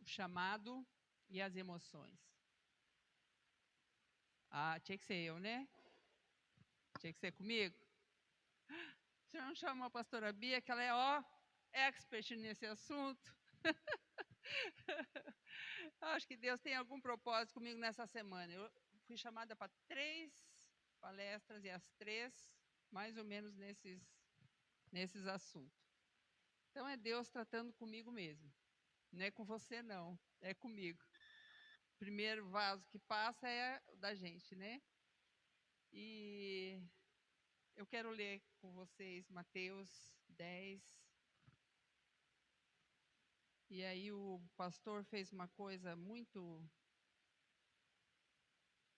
chamado e as emoções. Ah, tinha que ser eu, né? Tinha que ser comigo? O senhor não chamou a pastora Bia, que ela é, expert nesse assunto? Acho que Deus tem algum propósito comigo nessa semana. Eu fui chamada para 3 palestras e as 3, mais ou menos, nesses assuntos. Então, é Deus tratando comigo mesmo. Não é com você, não. É comigo. O primeiro vaso que passa é o da gente, né? E eu quero ler com vocês Mateus 10. E aí o pastor fez uma coisa muito...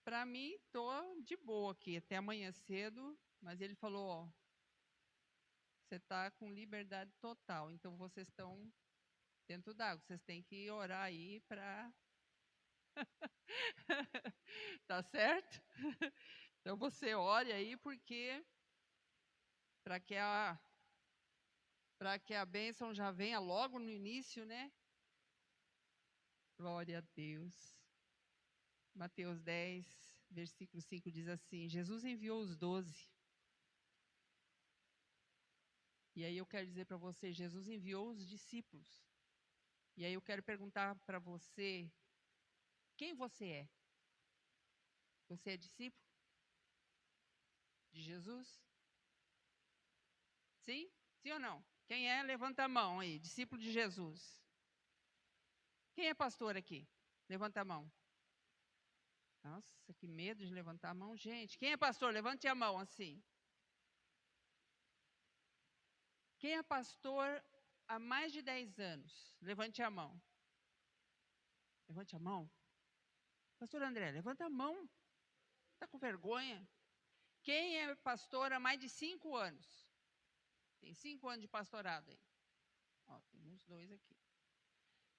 Para mim, estou de boa aqui até amanhã cedo, mas ele falou, ó, você está com liberdade total, então vocês estão dentro d'água, vocês têm que orar aí para... Tá certo? Então você ore aí, porque para que a bênção já venha logo no início, né? Glória a Deus. Mateus 10, versículo 5 diz assim: Jesus enviou os 12. E aí eu quero dizer para você, Jesus enviou os discípulos. E aí eu quero perguntar para você, quem você é? Você é discípulo de Jesus? Sim? Sim ou não? Quem é? Levanta a mão aí, discípulo de Jesus. Quem é pastor aqui? Levanta a mão. Nossa, que medo de levantar a mão, gente. Quem é pastor? Levante a mão assim. Quem é pastor há mais de 10 anos? Levante a mão. Levante a mão. Pastor André, levanta a mão. Está com vergonha? Quem é pastor há mais de 5 anos? Tem 5 anos de pastorado aí. Ó, tem uns 2 aqui.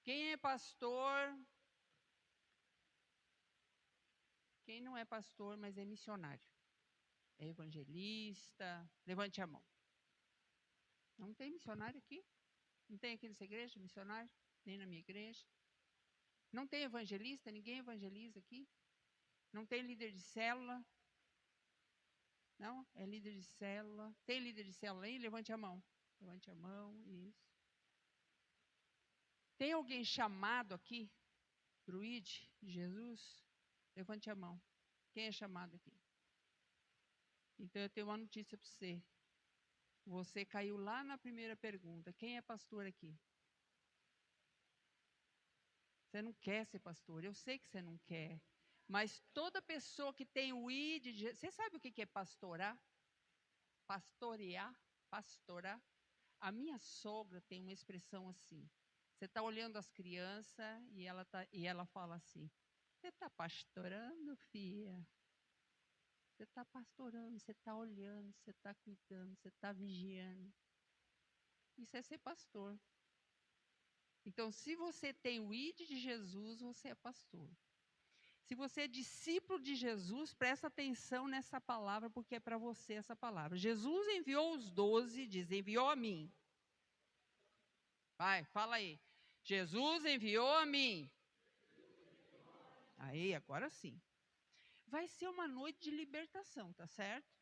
Quem é pastor? Quem não é pastor, mas é missionário? É evangelista? Levante a mão. Não tem missionário aqui? Não tem aqui nessa igreja missionário? Nem na minha igreja? Não tem evangelista? Ninguém evangeliza aqui? Não tem líder de célula? Não? É líder de célula. Tem líder de célula aí? Levante a mão. Levante a mão, isso. Tem alguém chamado aqui para o ID de Jesus? Levante a mão. Quem é chamado aqui? Então eu tenho uma notícia para você. Você caiu lá na primeira pergunta. Quem é pastor aqui? Você não quer ser pastor. Eu sei que você não quer. Mas toda pessoa que tem o ID de Jesus... Você sabe o que é pastorar? Pastorear? Pastorar? A minha sogra tem uma expressão assim. Você está olhando as crianças e ela fala assim: você está pastorando, filha? Você está pastorando, você está olhando, você está cuidando, você está vigiando. Isso é ser pastor. Então, se você tem o ID de Jesus, você é pastor. Se você é discípulo de Jesus, presta atenção nessa palavra, porque é para você essa palavra. Jesus enviou os 12, diz, enviou a mim. Vai, fala aí. Jesus enviou a mim. Aí, agora sim. Vai ser uma noite de libertação, tá certo?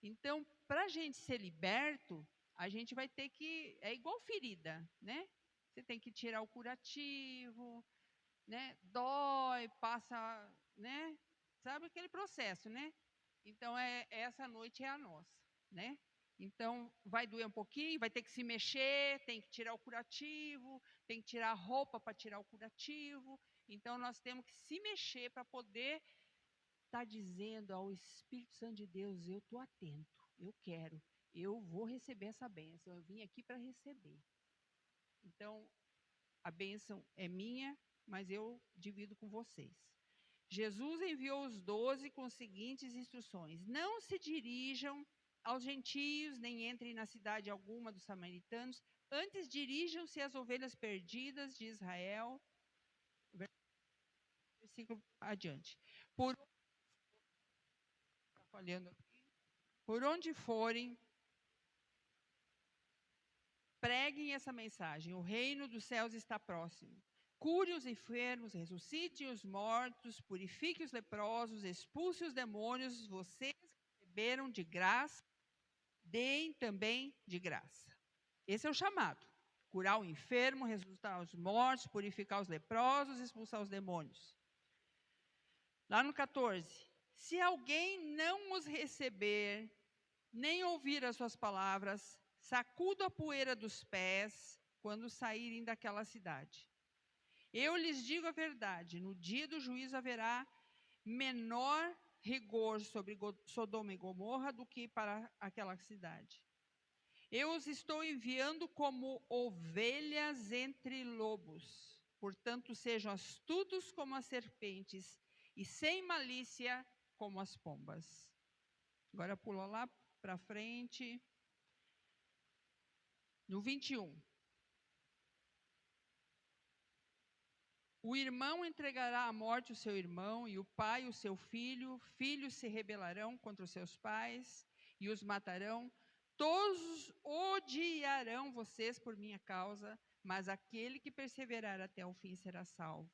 Então, para a gente ser liberto, a gente vai ter que... É igual ferida, né? Você tem que tirar o curativo, né? Dói, passa, né? Sabe aquele processo, né? Então, essa noite é a nossa, né? Então, vai doer um pouquinho, vai ter que se mexer, tem que tirar o curativo, tem que tirar a roupa para tirar o curativo. Então, nós temos que se mexer para poder estar dizendo ao Espírito Santo de Deus: eu estou atento, eu quero, eu vou receber essa bênção, eu vim aqui para receber. Então, a bênção é minha, mas eu divido com vocês. Jesus enviou os 12 com as seguintes instruções: não se dirijam aos gentios, nem entrem na cidade alguma dos samaritanos, antes dirijam-se às ovelhas perdidas de Israel. Versículo adiante. Por onde forem, preguem essa mensagem: o reino dos céus está próximo. cure os enfermos, ressuscite os mortos, purifique os leprosos, expulse os demônios, vocês receberam de graça, deem também de graça. Esse é o chamado. Curar o enfermo, ressuscitar os mortos, purificar os leprosos, expulsar os demônios. Lá no 14. Se alguém não os receber, nem ouvir as suas palavras, sacudo a poeira dos pés quando saírem daquela cidade. Eu lhes digo a verdade, no dia do juízo haverá menor rigor sobre Sodoma e Gomorra do que para aquela cidade. Eu os estou enviando como ovelhas entre lobos. Portanto, sejam astutos como as serpentes e sem malícia como as pombas. Agora pula lá para frente. No 21. O irmão entregará à morte o seu irmão, e o pai o seu filho. Filhos se rebelarão contra os seus pais e os matarão. Todos odiarão vocês por minha causa, mas aquele que perseverar até o fim será salvo.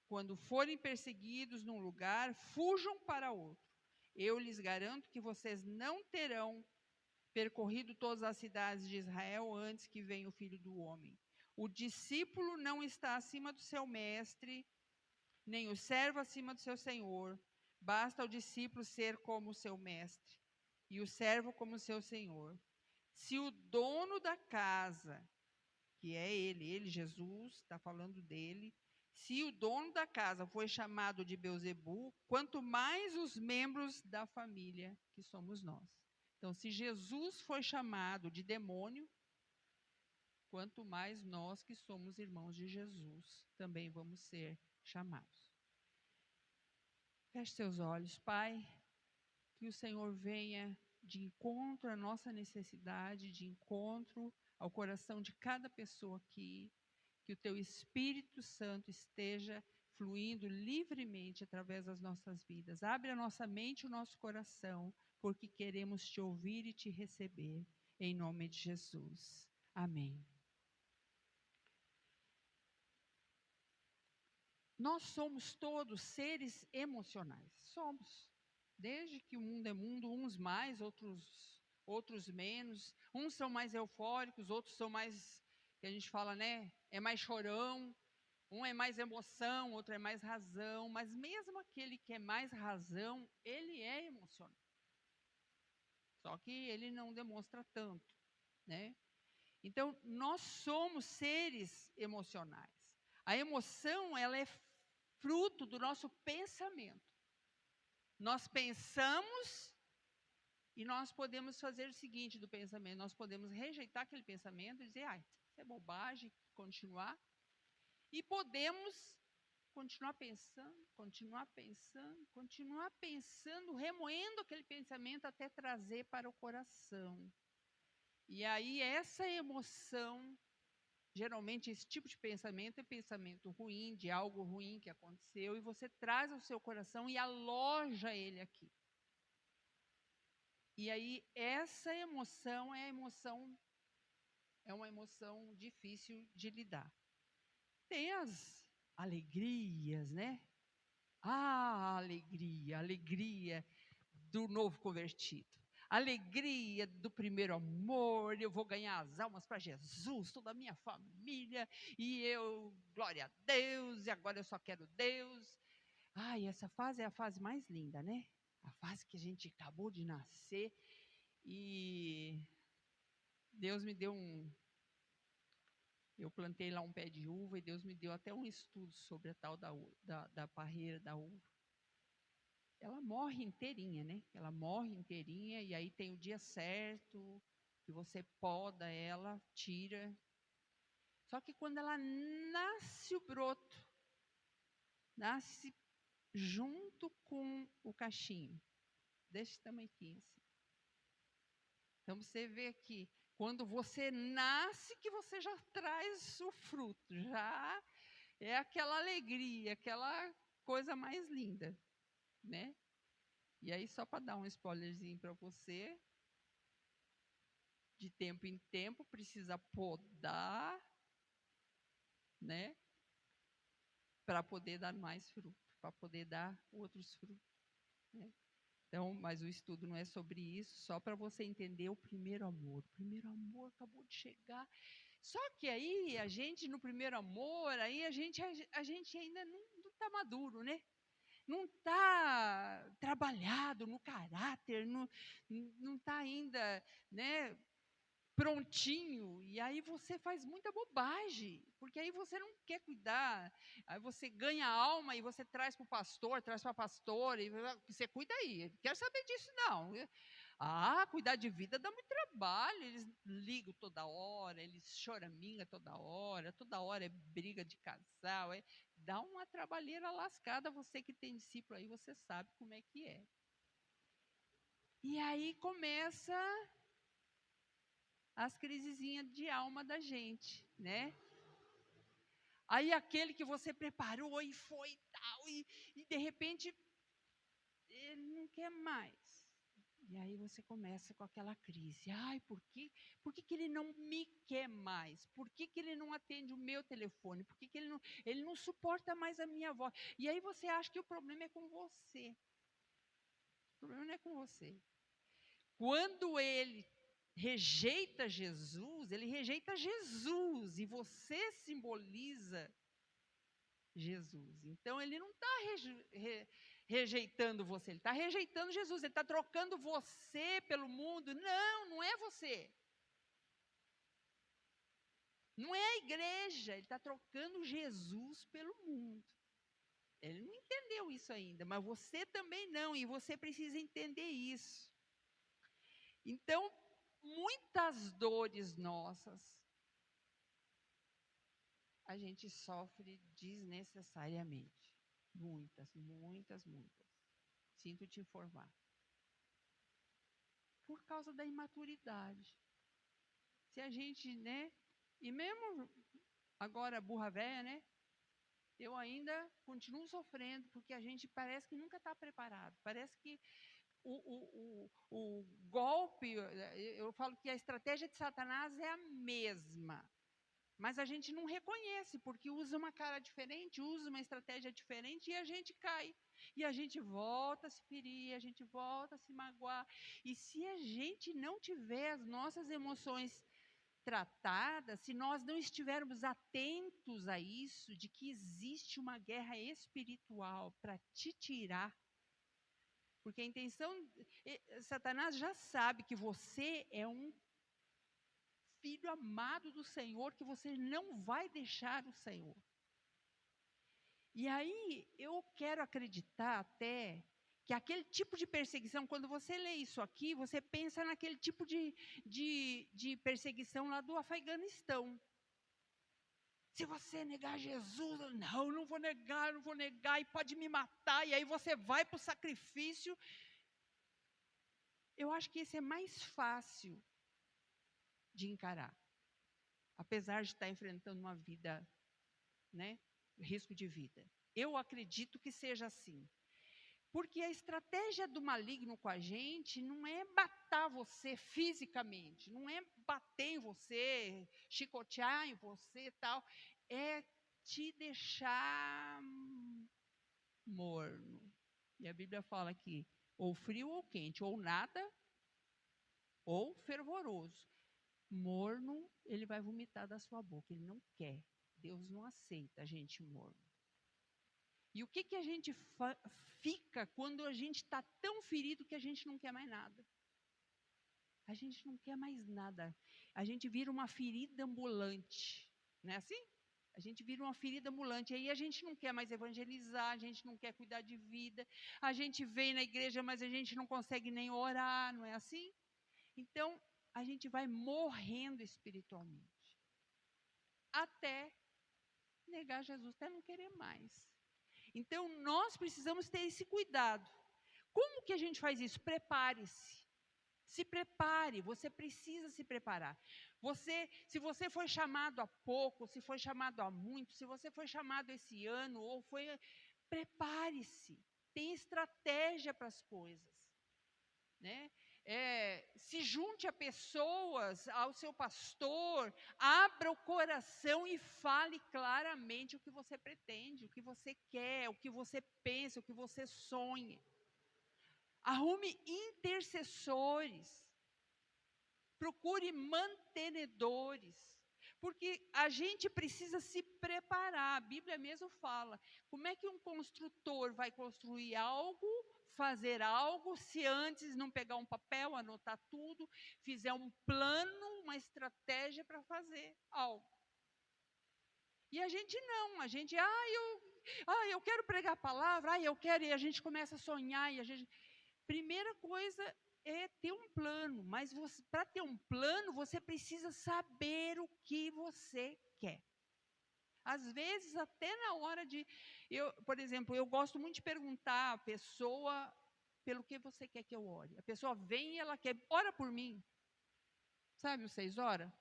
Quando forem perseguidos num lugar, fujam para outro. Eu lhes garanto que vocês não terão percorrido todas as cidades de Israel antes que venha o Filho do Homem. O discípulo não está acima do seu mestre, nem o servo acima do seu senhor. Basta ao discípulo ser como o seu mestre, e o servo como o seu senhor. Se o dono da casa, que é ele Jesus, está falando dele, se o dono da casa foi chamado de Beelzebu, quanto mais os membros da família, que somos nós. Então, se Jesus foi chamado de demônio, quanto mais nós que somos irmãos de Jesus também vamos ser chamados. Feche seus olhos, Pai, que o Senhor venha de encontro à nossa necessidade, de encontro ao coração de cada pessoa aqui, que o Teu Espírito Santo esteja fluindo livremente através das nossas vidas. Abre a nossa mente e o nosso coração, porque queremos Te ouvir e Te receber, em nome de Jesus. Amém. Nós somos todos seres emocionais, somos. Desde que o mundo é mundo, uns mais, outros menos. Uns são mais eufóricos, outros são mais, que a gente fala, né? É mais chorão. Um é mais emoção, outro é mais razão. Mas mesmo aquele que é mais razão, ele é emocional. Só que ele não demonstra tanto, né? Então, nós somos seres emocionais. A emoção, ela é fruto do nosso pensamento. Nós pensamos e nós podemos fazer o seguinte do pensamento, nós podemos rejeitar aquele pensamento e dizer, isso é bobagem, continuar. E podemos continuar pensando, remoendo aquele pensamento até trazer para o coração. E aí essa emoção, geralmente esse tipo de pensamento é pensamento ruim, de algo ruim que aconteceu, e você traz ao seu coração e aloja ele aqui. E aí essa emoção é uma emoção difícil de lidar. Tem as alegrias, né? Alegria do novo convertido. Alegria do primeiro amor, eu vou ganhar as almas para Jesus, toda a minha família, e eu, glória a Deus, e agora eu só quero Deus. Essa fase é a fase mais linda, né? A fase que a gente acabou de nascer, e Deus me deu eu plantei lá um pé de uva, e Deus me deu até um estudo sobre a tal da parreira da uva. Ela morre inteirinha, né? Ela morre inteirinha e aí tem o dia certo que você poda ela, tira. Só que quando ela nasce o broto, nasce junto com o cachinho, desse tamanquinho assim. Então você vê aqui, quando você nasce que você já traz o fruto, já é aquela alegria, aquela coisa mais linda, né? E aí, só para dar um spoilerzinho para você, de tempo em tempo precisa podar, né? para poder dar mais fruto, para poder dar outros frutos, né? Então, mas o estudo não é sobre isso, só para você entender o primeiro amor. O primeiro amor acabou de chegar. Só que aí, a gente, no primeiro amor, aí a gente ainda não está maduro, né? Não está trabalhado no caráter, não está ainda, né, prontinho, e aí você faz muita bobagem, porque aí você não quer cuidar, aí você ganha a alma e você traz para o pastor, traz para a pastora, e você cuida aí, não quero saber disso não. Cuidar de vida dá muito trabalho, eles ligam toda hora, eles choramingam toda hora é briga de casal, dá uma trabalheira lascada, você que tem discípulo aí, você sabe como é que é. E aí começa as crisezinhas de alma da gente, né? Aí aquele que você preparou e foi e tal, e de repente ele não quer mais. E aí você começa com aquela crise. Por que ele não me quer mais? Por que ele não atende o meu telefone? Por que ele não suporta mais a minha voz? E aí você acha que o problema é com você. O problema não é com você. Quando ele rejeita Jesus, ele rejeita Jesus, e você simboliza Jesus. Então, ele não está rejeitando você, ele está rejeitando Jesus, ele está trocando você pelo mundo. Não, não é você. Não é a igreja, ele está trocando Jesus pelo mundo. Ele não entendeu isso ainda, mas você também não, e você precisa entender isso. Então, muitas dores nossas, a gente sofre desnecessariamente. Muitas, muitas, muitas. Sinto te informar. Por causa da imaturidade. Se a gente, né? E mesmo agora, burra velha, né? Eu ainda continuo sofrendo, porque a gente parece que nunca está preparado. Parece que o golpe, eu falo que a estratégia de Satanás é a mesma. Mas a gente não reconhece, porque usa uma cara diferente, usa uma estratégia diferente e a gente cai. E a gente volta a se ferir, a gente volta a se magoar. E se a gente não tiver as nossas emoções tratadas, se nós não estivermos atentos a isso, de que existe uma guerra espiritual para te tirar, porque a intenção, Satanás já sabe que você é um filho amado do Senhor, que você não vai deixar o Senhor. E aí eu quero acreditar até que aquele tipo de perseguição, quando você lê isso aqui, você pensa naquele tipo de perseguição lá do Afeganistão. Se você negar Jesus, não vou negar, e pode me matar, e aí você vai para o sacrifício. Eu acho que esse é mais fácil de encarar, apesar de estar enfrentando uma vida, né, risco de vida. Eu acredito que seja assim. Porque a estratégia do maligno com a gente não é matar você fisicamente, não é bater em você, chicotear em você e tal, é te deixar morno. E a Bíblia fala aqui, ou frio ou quente, ou nada, ou fervoroso. Morno, ele vai vomitar da sua boca, ele não quer. Deus não aceita a gente morno. E o que a gente fica quando a gente está tão ferido que a gente não quer mais nada? A gente não quer mais nada. A gente vira uma ferida ambulante. Não é assim? A gente vira uma ferida ambulante. Aí a gente não quer mais evangelizar, a gente não quer cuidar de vida. A gente vem na igreja, mas a gente não consegue nem orar, não é assim? Então, a gente vai morrendo espiritualmente. Até negar Jesus, até não querer mais. Então, nós precisamos ter esse cuidado. Como que a gente faz isso? Prepare-se. Se prepare, você precisa se preparar. Se você foi chamado há pouco, se foi chamado há muito, se você foi chamado esse ano, prepare-se. Tem estratégia para as coisas, né? se junte a pessoas, ao seu pastor, abra o coração e fale claramente o que você pretende, o que você quer, o que você pensa, o que você sonha. Arrume intercessores, procure mantenedores, porque a gente precisa se preparar. A Bíblia mesmo fala, como é que um construtor vai construir algo, fazer algo, se antes não pegar um papel, anotar tudo, fizer um plano, uma estratégia para fazer algo. E a gente não, a gente, eu quero pregar a palavra, eu quero, e a gente começa a sonhar, e a gente... Primeira coisa é ter um plano, mas para ter um plano, você precisa saber o que você quer. Às vezes, até na hora de... por exemplo, eu gosto muito de perguntar à pessoa pelo que você quer que eu ore. A pessoa vem e ela quer, ora por mim. Sabe o 6 horas?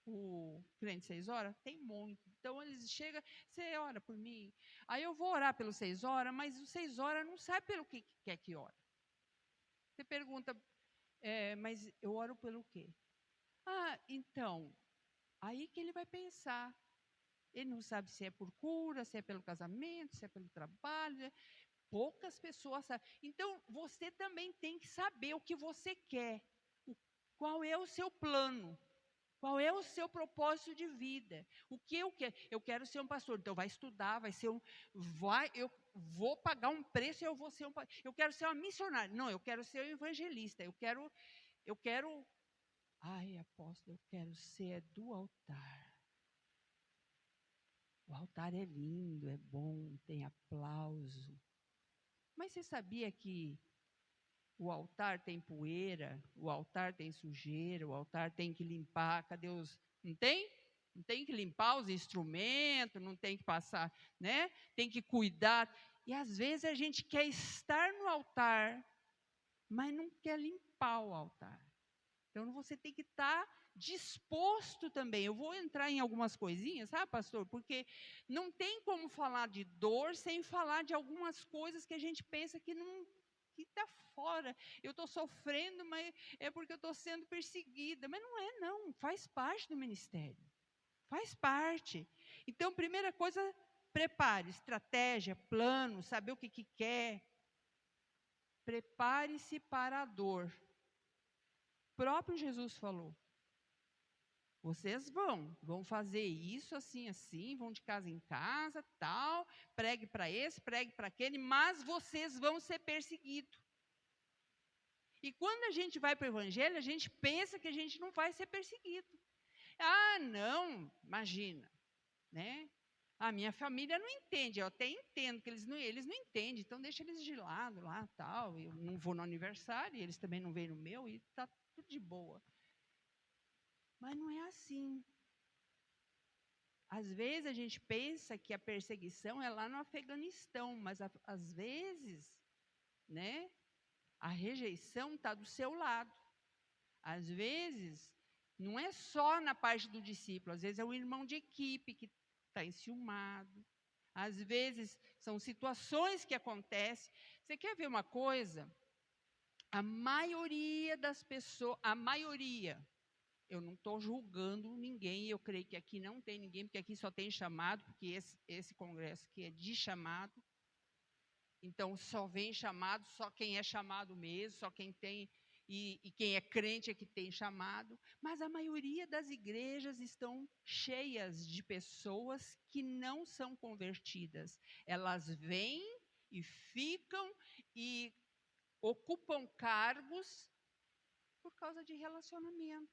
O crente 6 horas? Tem muito. Então, eles chegam, você ora por mim. Aí eu vou orar pelos 6 horas, mas os 6 horas não sabe pelo que quer que ore. Você pergunta, mas eu oro pelo quê? Então, aí que ele vai pensar. Ele não sabe se é por cura, se é pelo casamento, se é pelo trabalho. Poucas pessoas sabem. Então, você também tem que saber o que você quer. Qual é o seu plano? Qual é o seu propósito de vida? O que eu quero? Eu quero ser um pastor. Então, vai estudar, eu vou pagar um preço e eu vou ser um pastor. Eu quero ser uma missionária. Não, eu quero ser um evangelista. Eu quero... apóstolo, eu quero ser do altar. O altar é lindo, é bom, tem aplauso. Mas você sabia que o altar tem poeira, o altar tem sujeira, o altar tem que limpar, cadê os... Não tem? Não tem que limpar os instrumentos, não tem que passar, né? Tem que cuidar. E às vezes a gente quer estar no altar, mas não quer limpar o altar. Então você tem que estar disposto também. Eu vou entrar em algumas coisinhas, sabe, pastor? Porque não tem como falar de dor sem falar de algumas coisas que a gente pensa que não... que está fora. Eu estou sofrendo, mas é porque eu estou sendo perseguida. Mas não é, não. Faz parte do ministério. Faz parte. Então, primeira coisa, prepare estratégia, plano, saber o que quer. Prepare-se para a dor. O próprio Jesus falou. Vocês vão fazer isso assim, assim, vão de casa em casa, tal, pregue para esse, pregue para aquele, mas vocês vão ser perseguidos. E quando a gente vai para o evangelho, a gente pensa que a gente não vai ser perseguido. Não, imagina, né? A minha família não entende, eu até entendo que eles não entendem, então deixa eles de lado lá, tal, eu não vou no aniversário, eles também não vêm no meu, e está tudo de boa. Mas não é assim. Às vezes a gente pensa que a perseguição é lá no Afeganistão, mas às vezes, né, a rejeição está do seu lado. Às vezes, não é só na parte do discípulo, às vezes é o irmão de equipe que está enciumado. Às vezes, são situações que acontecem. Você quer ver uma coisa? A maioria das pessoas, eu não estou julgando ninguém, eu creio que aqui não tem ninguém, porque aqui só tem chamado, porque esse congresso aqui é de chamado. Então, só vem chamado, só quem é chamado mesmo, só quem tem, e quem é crente é que tem chamado. Mas a maioria das igrejas estão cheias de pessoas que não são convertidas. Elas vêm e ficam e ocupam cargos por causa de relacionamento.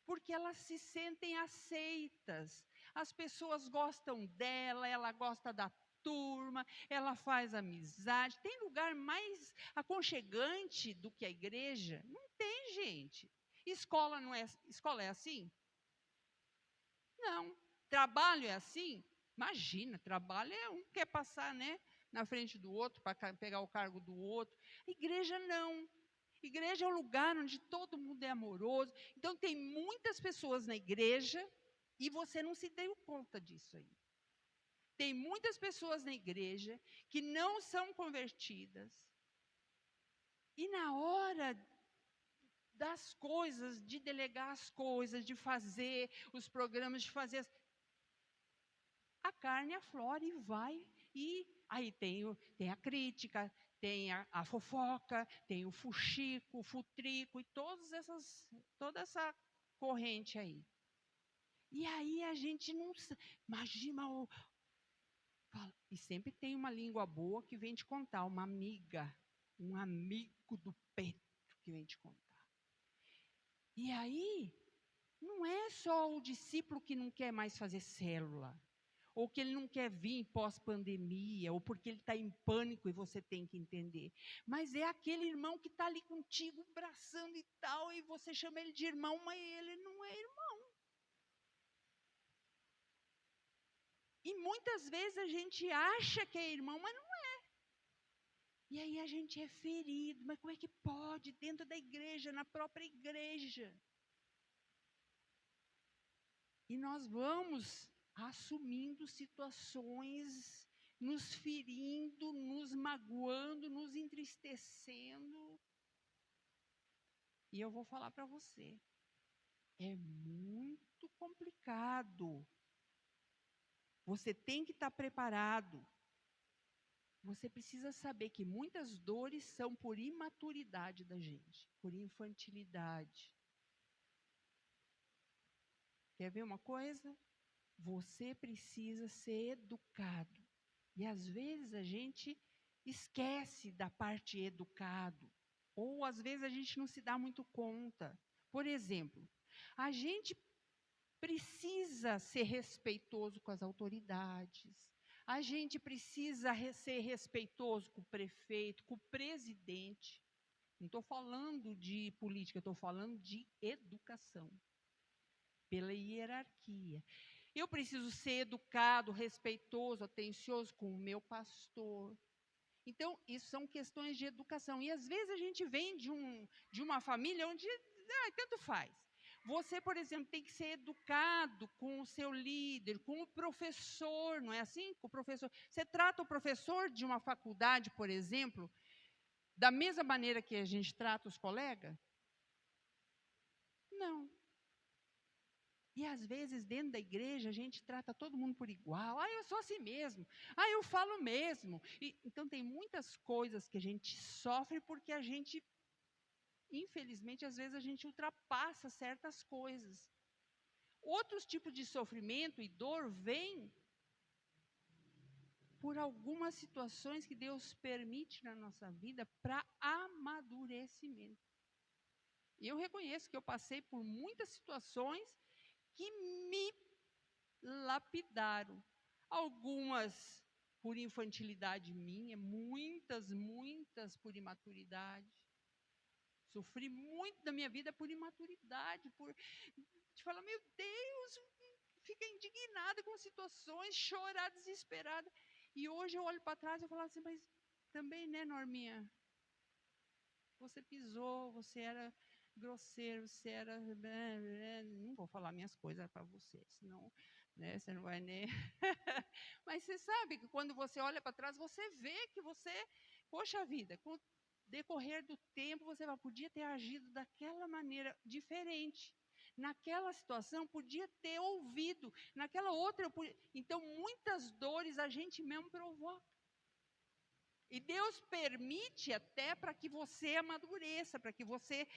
Porque elas se sentem aceitas. As pessoas gostam dela, ela gosta da turma, ela faz amizade. Tem lugar mais aconchegante do que a igreja? Não tem, gente. Escola é assim? Não. Trabalho é assim? Imagina, trabalho é um que quer passar, né, na frente do outro, para pegar o cargo do outro. A igreja não. Igreja é um lugar onde todo mundo é amoroso. Então, tem muitas pessoas na igreja e você não se deu conta disso aí. Tem muitas pessoas na igreja que não são convertidas E na hora das coisas, de delegar as coisas, de fazer os programas, de fazer a carne aflora e vai. E aí tem a crítica, tem a fofoca, tem o fuxico, o futrico e toda essa corrente aí. E aí a gente não imagina e sempre tem uma língua boa que vem te contar, uma amiga, um amigo do peito que vem te contar. E aí não é só o discípulo que não quer mais fazer célula, ou que ele não quer vir pós-pandemia, ou porque ele está em pânico e você tem que entender. Mas é aquele irmão que está ali contigo, abraçando e tal, e você chama ele de irmão, mas ele não é irmão. E muitas vezes a gente acha que é irmão, mas não é. E aí a gente é ferido, mas como é que pode dentro da igreja, na própria igreja? E nós vamos assumindo situações, nos ferindo, nos magoando, nos entristecendo. E eu vou falar para você, é muito complicado. Você tem que estar preparado. Você precisa saber que muitas dores são por imaturidade da gente, por infantilidade. Quer ver uma coisa? Você precisa ser educado. E às vezes a gente esquece da parte educado. Ou às vezes a gente não se dá muito conta. Por exemplo, a gente precisa ser respeitoso com as autoridades. A gente precisa ser respeitoso com o prefeito, com o presidente. Não estou falando de política, estou falando de educação. Pela hierarquia. Eu preciso ser educado, respeitoso, atencioso com o meu pastor. Então, isso são questões de educação. E às vezes a gente vem de uma família onde tanto faz. Você, por exemplo, tem que ser educado com o seu líder, com o professor, não é assim? Com o professor. Você trata o professor de uma faculdade, por exemplo, da mesma maneira que a gente trata os colegas? Não. E às vezes, dentro da igreja, a gente trata todo mundo por igual. Ah, eu sou assim mesmo. Ah, eu falo mesmo. Então, tem muitas coisas que a gente sofre porque a gente, infelizmente, às vezes a gente ultrapassa certas coisas. Outros tipos de sofrimento e dor vêm por algumas situações que Deus permite na nossa vida para amadurecimento. E eu reconheço que eu passei por muitas situações que me lapidaram. Algumas por infantilidade minha, muitas por imaturidade. Sofri muito da minha vida por imaturidade, por de falar, meu Deus, fica indignada com situações, chorar desesperada. E hoje eu olho para trás e falo assim, mas também, né, Norminha? Você pisou, você era grosseiro, você era... Não vou falar minhas coisas para você, senão, né, você não vai nem... Mas você sabe que quando você olha para trás, você vê que você... Poxa vida, com o decorrer do tempo, você podia ter agido daquela maneira diferente. Naquela situação, podia ter ouvido. Naquela outra, então, muitas dores a gente mesmo provoca. E Deus permite até para que você amadureça, para que você...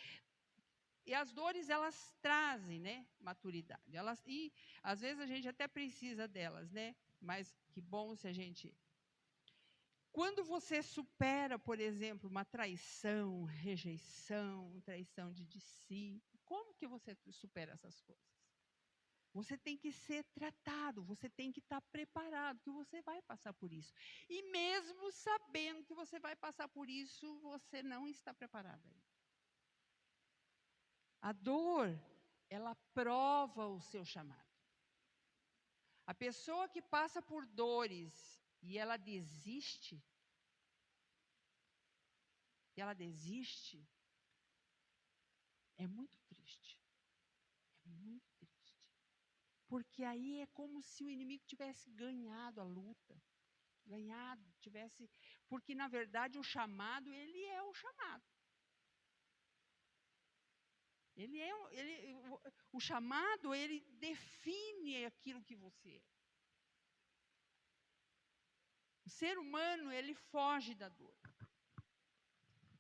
E as dores, elas trazem, né, maturidade. E às vezes a gente até precisa delas, né? Mas que bom se a gente... Quando você supera, por exemplo, uma traição, rejeição, traição de discípulo, como que você supera essas coisas? Você tem que ser tratado, você tem que estar preparado, que você vai passar por isso. E mesmo sabendo que você vai passar por isso, você não está preparado ainda. A dor, ela prova o seu chamado. A pessoa que passa por dores e ela desiste, é muito triste. É muito triste. Porque aí é como se o inimigo tivesse ganhado a luta. Porque na verdade o chamado, ele é o chamado. O chamado, ele define aquilo que você é. O ser humano, ele foge da dor.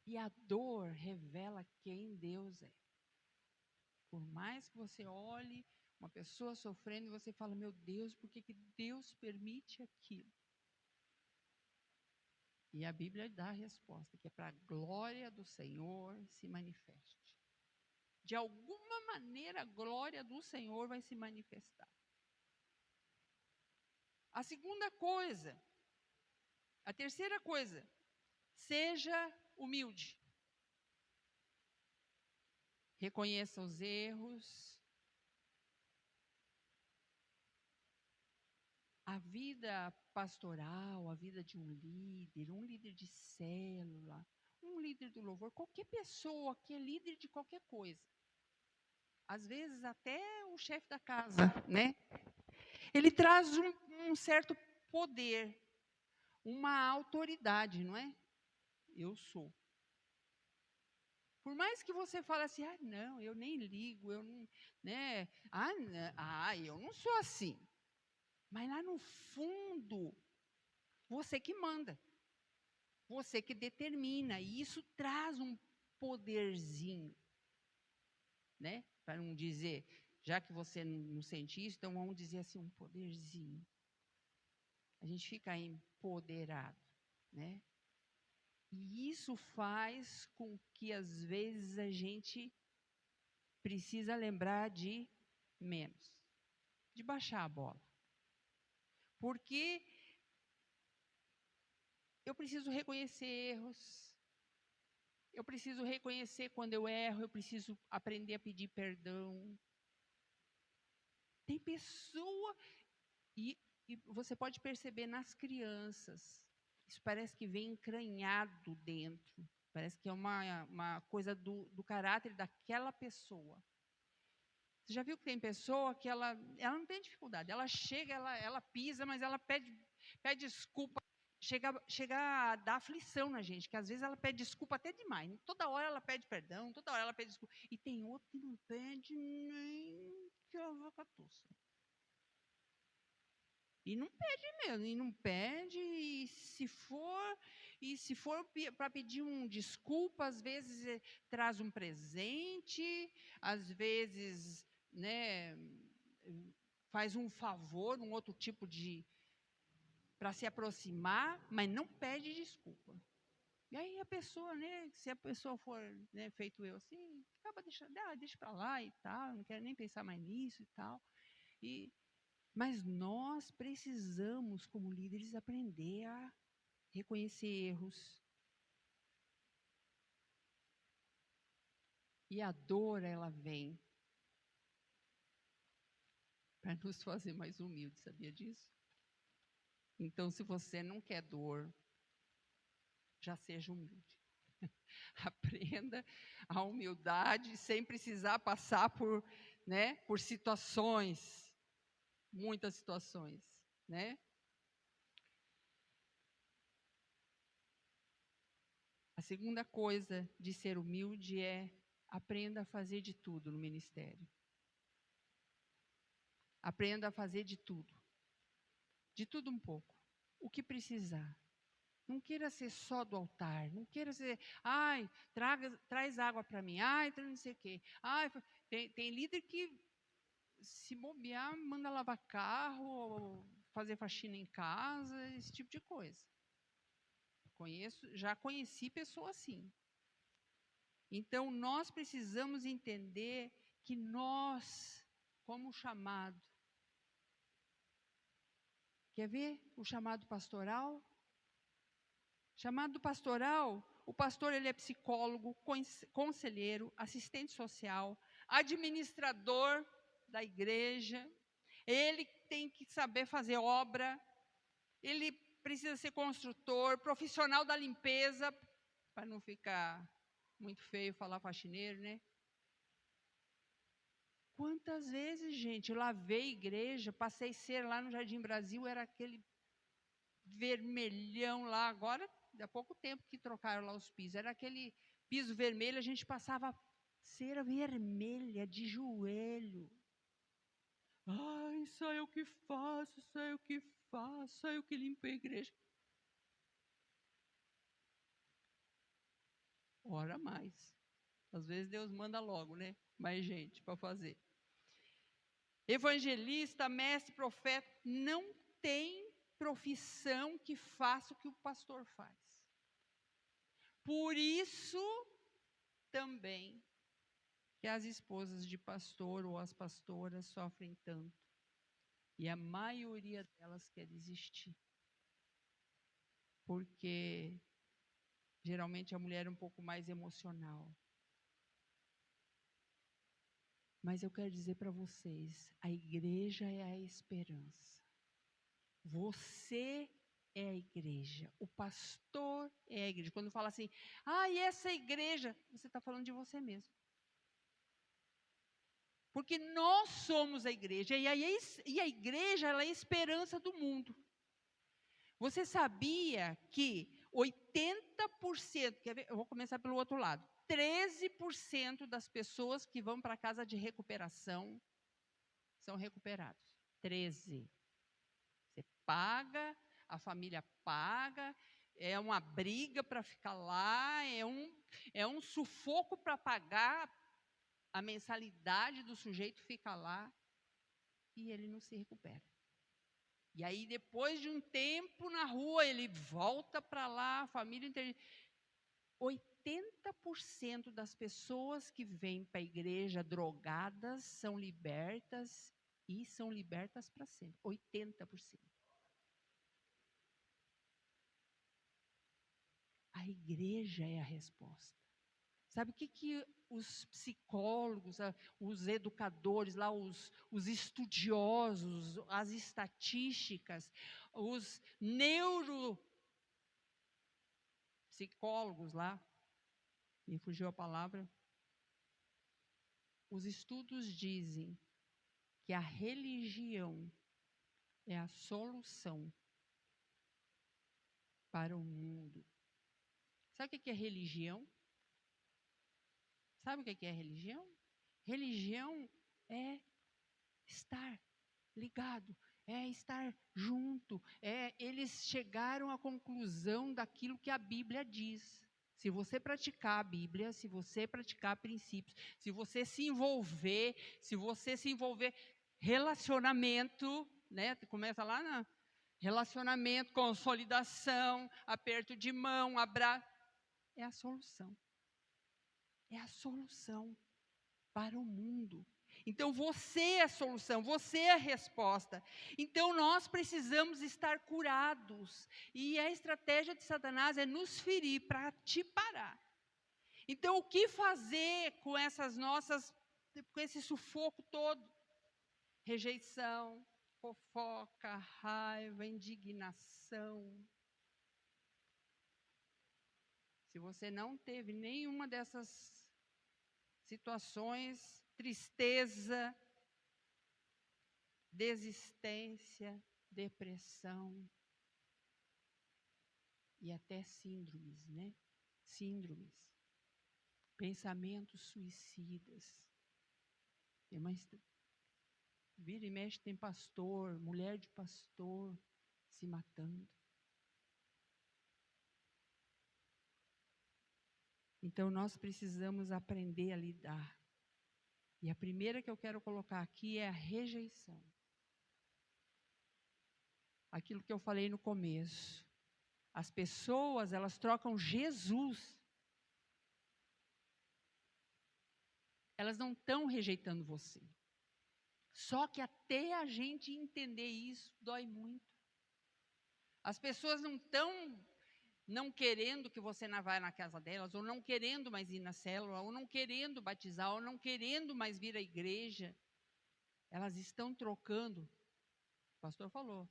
E a dor revela quem Deus é. Por mais que você olhe uma pessoa sofrendo, você fala, meu Deus, por que Deus permite aquilo? E a Bíblia dá a resposta, que é para a glória do Senhor se manifeste. De alguma maneira, a glória do Senhor vai se manifestar. A segunda coisa, a terceira coisa, seja humilde. Reconheça os erros. A vida pastoral, a vida de um líder de célula, um líder do louvor, qualquer pessoa que é líder de qualquer coisa. Às vezes até o chefe da casa, né? Ele traz um certo poder, uma autoridade, não é? Eu sou. Por mais que você fale assim, não, eu nem ligo, eu não, né? Eu não sou assim. Mas lá no fundo, você que manda. Você que determina. E isso traz um poderzinho, né? Para não dizer, já que você não sente isso, então vamos dizer assim, um poderzinho. A gente fica empoderado, né? E isso faz com que, às vezes, a gente precisa lembrar de menos, de baixar a bola. Porque eu preciso reconhecer erros, eu preciso reconhecer quando eu erro, eu preciso aprender a pedir perdão. Tem pessoa, e você pode perceber nas crianças, isso parece que vem entranhado dentro, parece que é uma coisa do caráter daquela pessoa. Você já viu que tem pessoa que ela não tem dificuldade, ela chega, ela pisa, mas ela pede desculpa, chega a dar aflição na gente, que às vezes ela pede desculpa até demais, toda hora ela pede perdão, toda hora ela pede desculpa, e tem outro que não pede nem que a vaca tussa. E não pede mesmo, e se for para pedir desculpa, às vezes traz um presente, às vezes, né, faz um favor, um outro tipo de, para se aproximar, mas não pede desculpa. E aí a pessoa, né, se a pessoa for, né, feito eu assim, acaba deixando, deixa para lá e tal, não quero nem pensar mais nisso e tal. Mas nós precisamos, como líderes, aprender a reconhecer erros. E a dor, ela vem para nos fazer mais humildes, sabia disso? Então, se você não quer dor, já seja humilde. Aprenda a humildade sem precisar passar por situações, muitas situações, né? A segunda coisa de ser humilde é aprenda a fazer de tudo no ministério. Aprenda a fazer de tudo. De tudo um pouco. O que precisar. Não queira ser só do altar. Não queira ser, traz água para mim. Não sei o quê. Tem líder que, se bobear, manda lavar carro, fazer faxina em casa, esse tipo de coisa. Já conheci pessoa assim. Então, nós precisamos entender que nós, como chamado, quer ver o chamado pastoral? Chamado pastoral, o pastor ele é psicólogo, conselheiro, assistente social, administrador da igreja, ele tem que saber fazer obra, ele precisa ser construtor, profissional da limpeza, para não ficar muito feio falar faxineiro, né? Quantas vezes, gente, eu lavei igreja, passei cera lá no Jardim Brasil, era aquele vermelhão lá, agora, há pouco tempo que trocaram lá os pisos, era aquele piso vermelho, a gente passava cera vermelha, de joelho. Ai, só eu que faço, só eu que faço, só eu que limpo a igreja. Ora mais. Às vezes Deus manda logo, né? Mais gente para fazer. Evangelista, mestre, profeta, não tem profissão que faça o que o pastor faz. Por isso, também, que as esposas de pastor ou as pastoras sofrem tanto. E a maioria delas quer desistir. Porque, geralmente, a mulher é um pouco mais emocional. Mas eu quero dizer para vocês, a igreja é a esperança. Você é a igreja, o pastor é a igreja. Quando fala assim, e essa igreja, você está falando de você mesmo. Porque nós somos a igreja, e a igreja ela é a esperança do mundo. Você sabia que 80%, quer ver? Eu vou começar pelo outro lado, 13% das pessoas que vão para a casa de recuperação são recuperados. 13%. Você paga, a família paga, é uma briga para ficar lá, é um sufoco para pagar a mensalidade do sujeito, fica lá e ele não se recupera. E aí, depois de um tempo na rua, ele volta para lá, a família inteira. 80% das pessoas que vêm para a igreja drogadas são libertas e são libertas para sempre. 80%. A igreja é a resposta. Sabe o que os psicólogos, os educadores, lá, os estudiosos, as estatísticas, os neuropsicólogos lá, me fugiu a palavra, os estudos dizem que a religião é a solução para o mundo. Sabe o que é religião? Sabe o que é religião? Religião é estar ligado, é estar junto, eles chegaram à conclusão daquilo que a Bíblia diz. Se você praticar a Bíblia, se você praticar princípios, se você se envolver, relacionamento, né? Começa lá na relacionamento, consolidação, aperto de mão, abraço, é a solução. É a solução para o mundo. Então você é a solução, você é a resposta. Então nós precisamos estar curados. E a estratégia de Satanás é nos ferir para te parar. Então o que fazer com com esse sufoco todo? Rejeição, fofoca, raiva, indignação. Se você não teve nenhuma dessas situações, tristeza, desistência, depressão e até síndromes, né? Síndromes, pensamentos suicidas. Vira e mexe tem pastor, mulher de pastor se matando. Então nós precisamos aprender a lidar. E a primeira que eu quero colocar aqui é a rejeição. Aquilo que eu falei no começo. As pessoas, elas trocam Jesus. Elas não estão rejeitando você. Só que até a gente entender isso, dói muito. As pessoas não estão não querendo que você vá na casa delas, ou não querendo mais ir na célula, ou não querendo batizar, ou não querendo mais vir à igreja. Elas estão trocando, o pastor falou,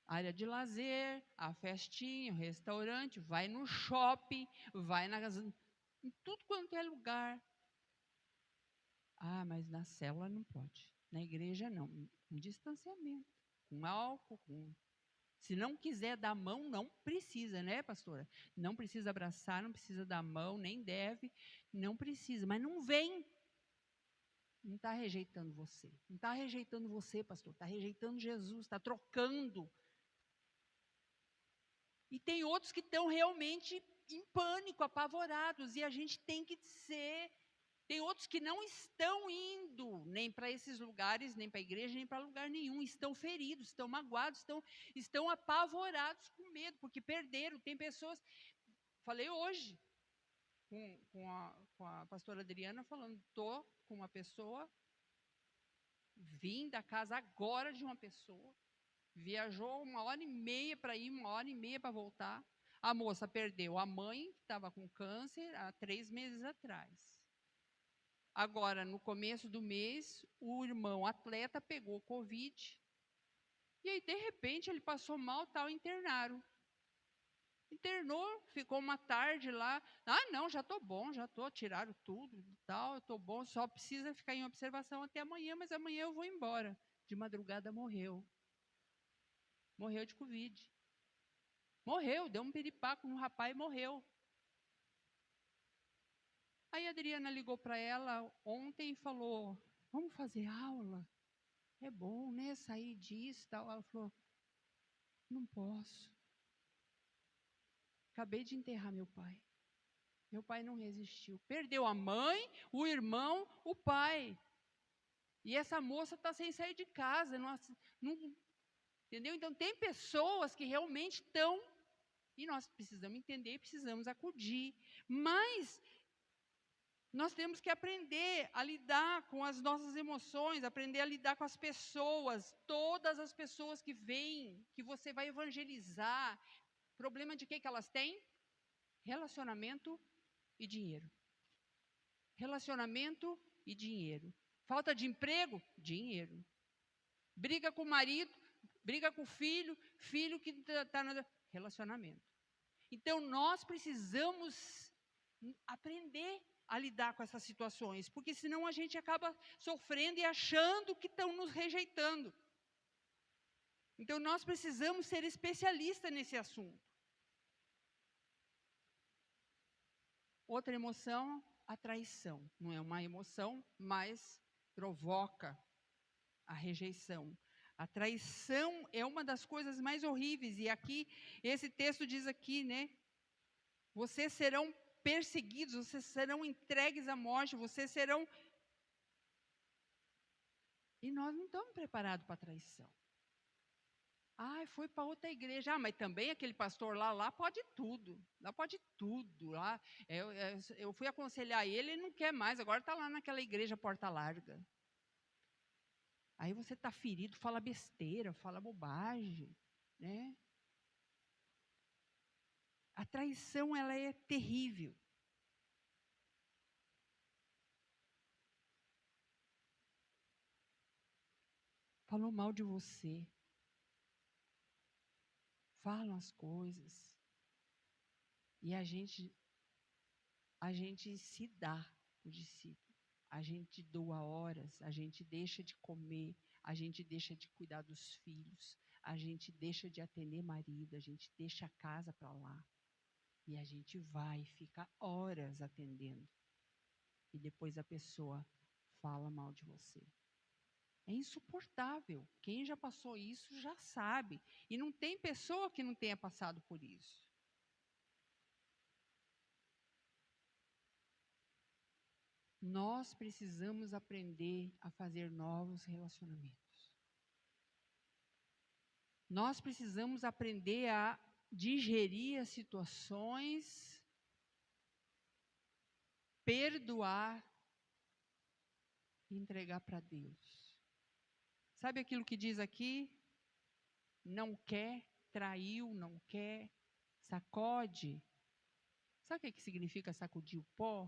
área de lazer, a festinha, o restaurante, vai no shopping, vai em tudo quanto é lugar. Mas na célula não pode, na igreja não, com distanciamento, com álcool, Se não quiser dar mão, não precisa, né, pastora? Não precisa abraçar, não precisa dar mão, nem deve, não precisa. Mas não vem. Não está rejeitando você. Não está rejeitando você, pastor. Está rejeitando Jesus, está trocando. E tem outros que estão realmente em pânico, apavorados. E a gente tem que ser. Tem outros que não estão indo nem para esses lugares, nem para a igreja, nem para lugar nenhum. Estão feridos, estão magoados, estão apavorados com medo, porque perderam. Tem pessoas. Falei hoje com a pastora Adriana, falando, estou com uma pessoa. Vim da casa agora de uma pessoa, viajou 1h30 para ir, 1h30 para voltar. A moça perdeu a mãe, que estava com câncer, há 3 meses atrás. Agora, no começo do mês, o irmão atleta pegou Covid. E aí, de repente, ele passou mal, tal, internaram. Internou, ficou uma tarde lá. Ah, não, já estou bom, tiraram tudo e tal, estou bom, só precisa ficar em observação até amanhã, mas amanhã eu vou embora. De madrugada morreu. Morreu de Covid. Morreu, deu um piripaco no rapaz e morreu. Aí a Adriana ligou para ela ontem e falou, vamos fazer aula? É bom, né, sair disso e tal. Ela falou, não posso. Acabei de enterrar meu pai. Meu pai não resistiu. Perdeu a mãe, o irmão, o pai. E essa moça está sem sair de casa. Entendeu? Então, tem pessoas que realmente estão, e nós precisamos entender e precisamos acudir. Mas nós temos que aprender a lidar com as nossas emoções, aprender a lidar com as pessoas, todas as pessoas que vêm, que você vai evangelizar. Problema de que elas têm? Relacionamento e dinheiro. Relacionamento e dinheiro. Falta de emprego? Dinheiro. Briga com o marido, briga com o filho, filho que está no relacionamento. Então, nós precisamos aprender a lidar com essas situações, porque senão a gente acaba sofrendo e achando que estão nos rejeitando. Então, nós precisamos ser especialistas nesse assunto. Outra emoção, a traição. Não é uma emoção, mas provoca a rejeição. A traição é uma das coisas mais horríveis. E aqui, esse texto diz aqui, né? Vocês serão perseguidos, vocês serão entregues à morte, vocês serão... E nós não estamos preparados para a traição. Ah, foi para outra igreja. Ah, mas também aquele pastor lá pode tudo. Lá pode tudo. Lá, eu fui aconselhar ele não quer mais. Agora está lá naquela igreja porta larga. Aí você está ferido, fala besteira, fala bobagem, né? A traição, ela é terrível. Falou mal de você. Falam as coisas. E a gente se dá o discípulo. A gente doa horas, a gente deixa de comer, a gente deixa de cuidar dos filhos, a gente deixa de atender marido, a gente deixa a casa para lá. E a gente vai ficar horas atendendo. E depois a pessoa fala mal de você. É insuportável. Quem já passou isso já sabe. E não tem pessoa que não tenha passado por isso. Nós precisamos aprender a fazer novos relacionamentos. Nós precisamos aprender a digerir as situações, perdoar e entregar para Deus. Sabe aquilo que diz aqui? Não quer, traiu, não quer, sacode. Sabe o que significa sacudir o pó?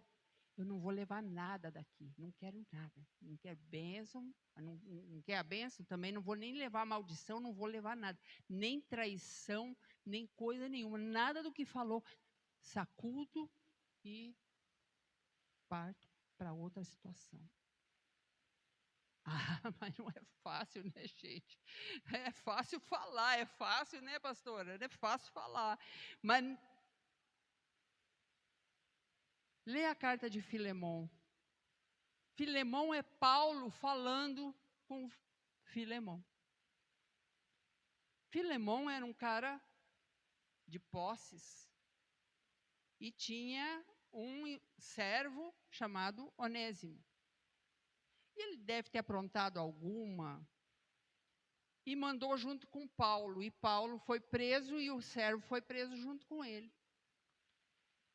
Eu não vou levar nada daqui, não quero nada. Não quero bênção, não quer a bênção, também não vou nem levar maldição, não vou levar nada. Nem traição, nem coisa nenhuma, nada do que falou. Sacudo e parto para outra situação. Ah, mas não é fácil, né, gente? É fácil falar, é fácil, né, pastora? É fácil falar. Mas lê a carta de Filemão. Filemão é Paulo falando com Filemão. Filemão era um cara de posses e tinha um servo chamado Onésimo. E ele deve ter aprontado alguma e mandou junto com Paulo. E Paulo foi preso e o servo foi preso junto com ele.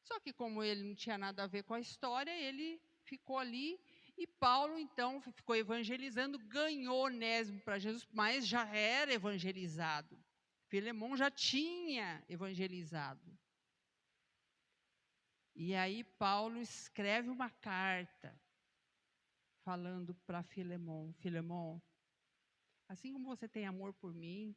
Só que como ele não tinha nada a ver com a história, ele ficou ali e Paulo então ficou evangelizando, ganhou Onésimo para Jesus, mas já era evangelizado. Filemão já tinha evangelizado. E aí Paulo escreve uma carta falando para Filemão: Filemão, assim como você tem amor por mim,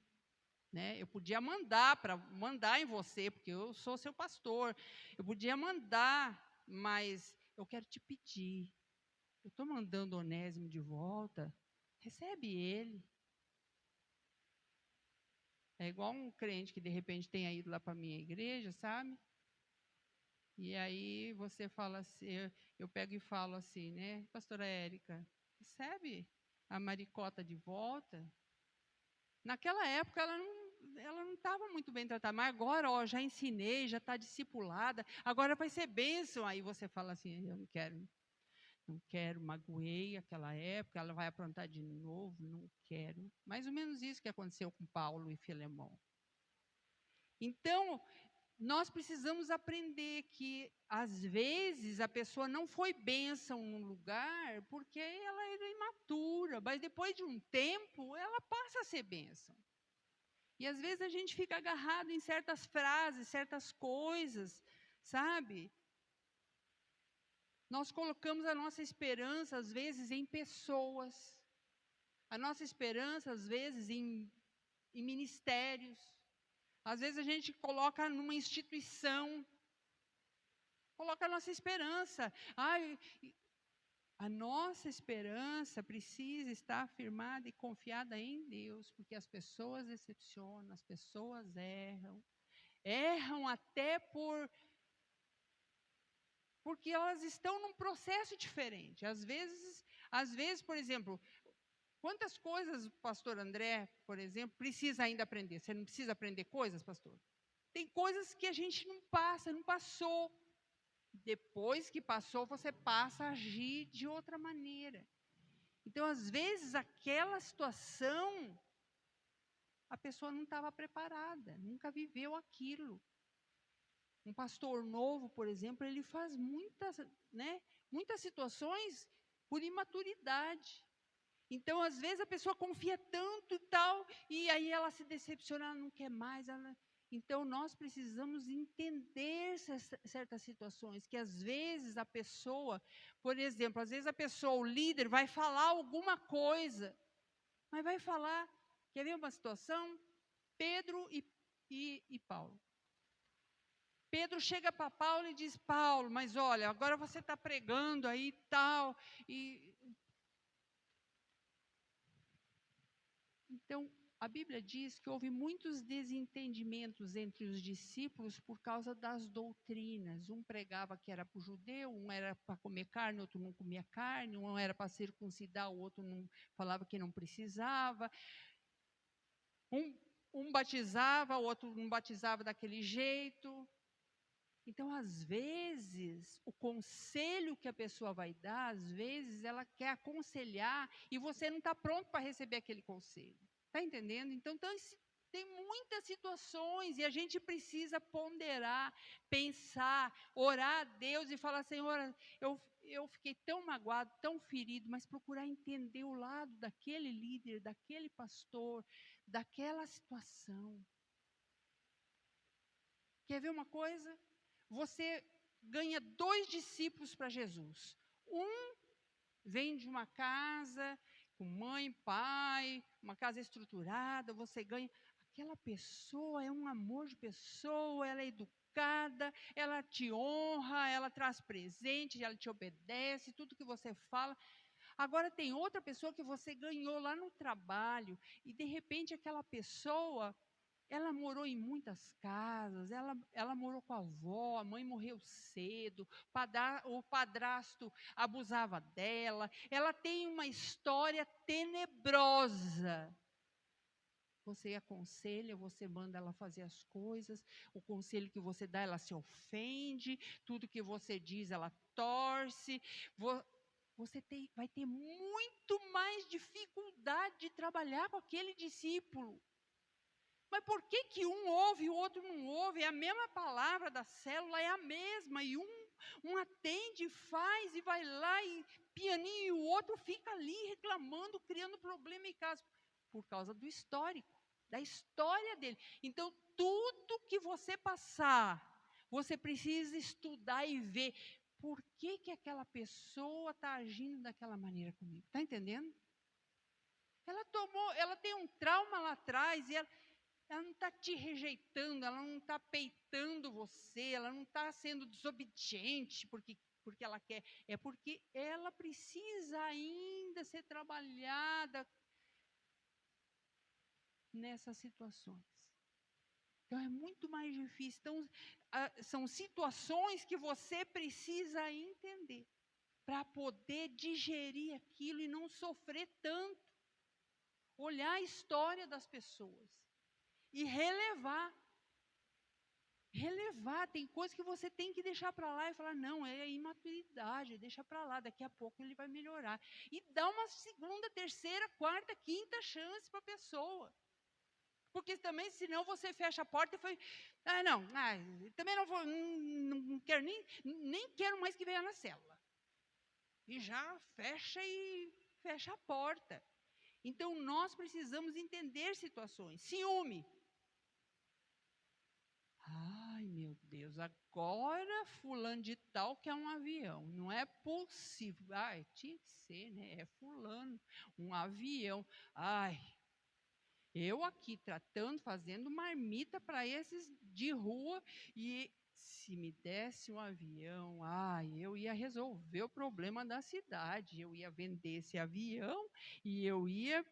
né? Eu podia mandar em você, porque eu sou seu pastor. Eu podia mandar, mas eu quero te pedir. Eu estou mandando Onésimo de volta. Recebe ele. É igual um crente que de repente tenha ido lá para a minha igreja, sabe? E aí você fala assim, eu pego e falo assim, né? Pastora Érica, recebe a Maricota de volta? Naquela época ela não estava muito bem tratada, mas agora, ó, já ensinei, já está discipulada, agora vai ser bênção. Aí você fala assim, eu não quero, magoei aquela época, ela vai aprontar de novo, não quero. Mais ou menos isso que aconteceu com Paulo e Filemão. Então, nós precisamos aprender que, às vezes, a pessoa não foi bênção num lugar porque ela era imatura, mas depois de um tempo, ela passa a ser bênção. E, às vezes, a gente fica agarrado em certas frases, certas coisas, sabe? Nós colocamos a nossa esperança, às vezes, em pessoas. A nossa esperança, às vezes, em ministérios. Às vezes, a gente coloca numa instituição. Coloca a nossa esperança. A nossa esperança precisa estar firmada e confiada em Deus, porque as pessoas decepcionam, as pessoas erram até porque elas estão num processo diferente. Às vezes, por exemplo, quantas coisas o pastor André, por exemplo, precisa ainda aprender? Você não precisa aprender coisas, pastor? Tem coisas que a gente não passou. Depois que passou, você passa a agir de outra maneira. Então, às vezes, aquela situação, a pessoa não estava preparada, nunca viveu aquilo. Um pastor novo, por exemplo, ele faz muitas situações por imaturidade. Então, às vezes, a pessoa confia tanto e tal, e aí ela se decepciona, ela não quer mais. Então, nós precisamos entender certas situações, que às vezes a pessoa, por exemplo, às vezes a pessoa, o líder, vai falar alguma coisa, mas vai falar, quer ver uma situação? Pedro e Paulo. Pedro chega para Paulo e diz, Paulo, mas olha, agora você está pregando aí tal, Então, a Bíblia diz que houve muitos desentendimentos entre os discípulos por causa das doutrinas. Um pregava que era para o judeu, um era para comer carne, outro não comia carne, um era para circuncidar, o outro não falava que não precisava. Um batizava, o outro não batizava daquele jeito. Então, às vezes, o conselho que a pessoa vai dar, às vezes ela quer aconselhar e você não está pronto para receber aquele conselho. Está entendendo? Então, tem muitas situações e a gente precisa ponderar, pensar, orar a Deus e falar, Senhor, eu fiquei tão magoado, tão ferido, mas procurar entender o lado daquele líder, daquele pastor, daquela situação. Quer ver uma coisa? Você ganha 2 discípulos para Jesus. Um vem de uma casa com mãe, pai, uma casa estruturada, você ganha. Aquela pessoa é um amor de pessoa, ela é educada, ela te honra, ela traz presente, ela te obedece, tudo que você fala. Agora tem outra pessoa que você ganhou lá no trabalho e de repente aquela pessoa, ela morou em muitas casas, ela morou com a avó, a mãe morreu cedo, o padrasto abusava dela, ela tem uma história tenebrosa. Você aconselha, você manda ela fazer as coisas, o conselho que você dá, ela se ofende, tudo que você diz, ela torce. Você vai ter muito mais dificuldade de trabalhar com aquele discípulo. Mas por que um ouve e o outro não ouve? É a mesma palavra da célula, é a mesma. E um atende, faz e vai lá e pianinho, e o outro fica ali reclamando, criando problema em casa. Por causa do histórico, da história dele. Então, tudo que você passar, você precisa estudar e ver por que aquela pessoa está agindo daquela maneira comigo. Está entendendo? Ela tem um trauma lá atrás e ela não está te rejeitando, ela não está peitando você, ela não está sendo desobediente porque ela quer, é porque ela precisa ainda ser trabalhada nessas situações. Então é muito mais difícil. Então, são situações que você precisa entender para poder digerir aquilo e não sofrer tanto. Olhar a história das pessoas e relevar. Tem coisas que você tem que deixar para lá e falar, não, é imaturidade, deixa para lá, daqui a pouco ele vai melhorar. E dá uma segunda, terceira, quarta, quinta chance para a pessoa. Porque também, senão você fecha a porta e foi, também não vou, não quero nem quero mais que venha na célula. E já fecha a porta. Então, nós precisamos entender situações. Ciúme. Ai, meu Deus, agora fulano de tal quer um avião. Não é possível. Ai, tinha que ser, né? É fulano, um avião. Ai, eu aqui tratando, fazendo marmita para esses de rua e se me desse um avião, eu ia resolver o problema da cidade. Eu ia vender esse avião e eu ia...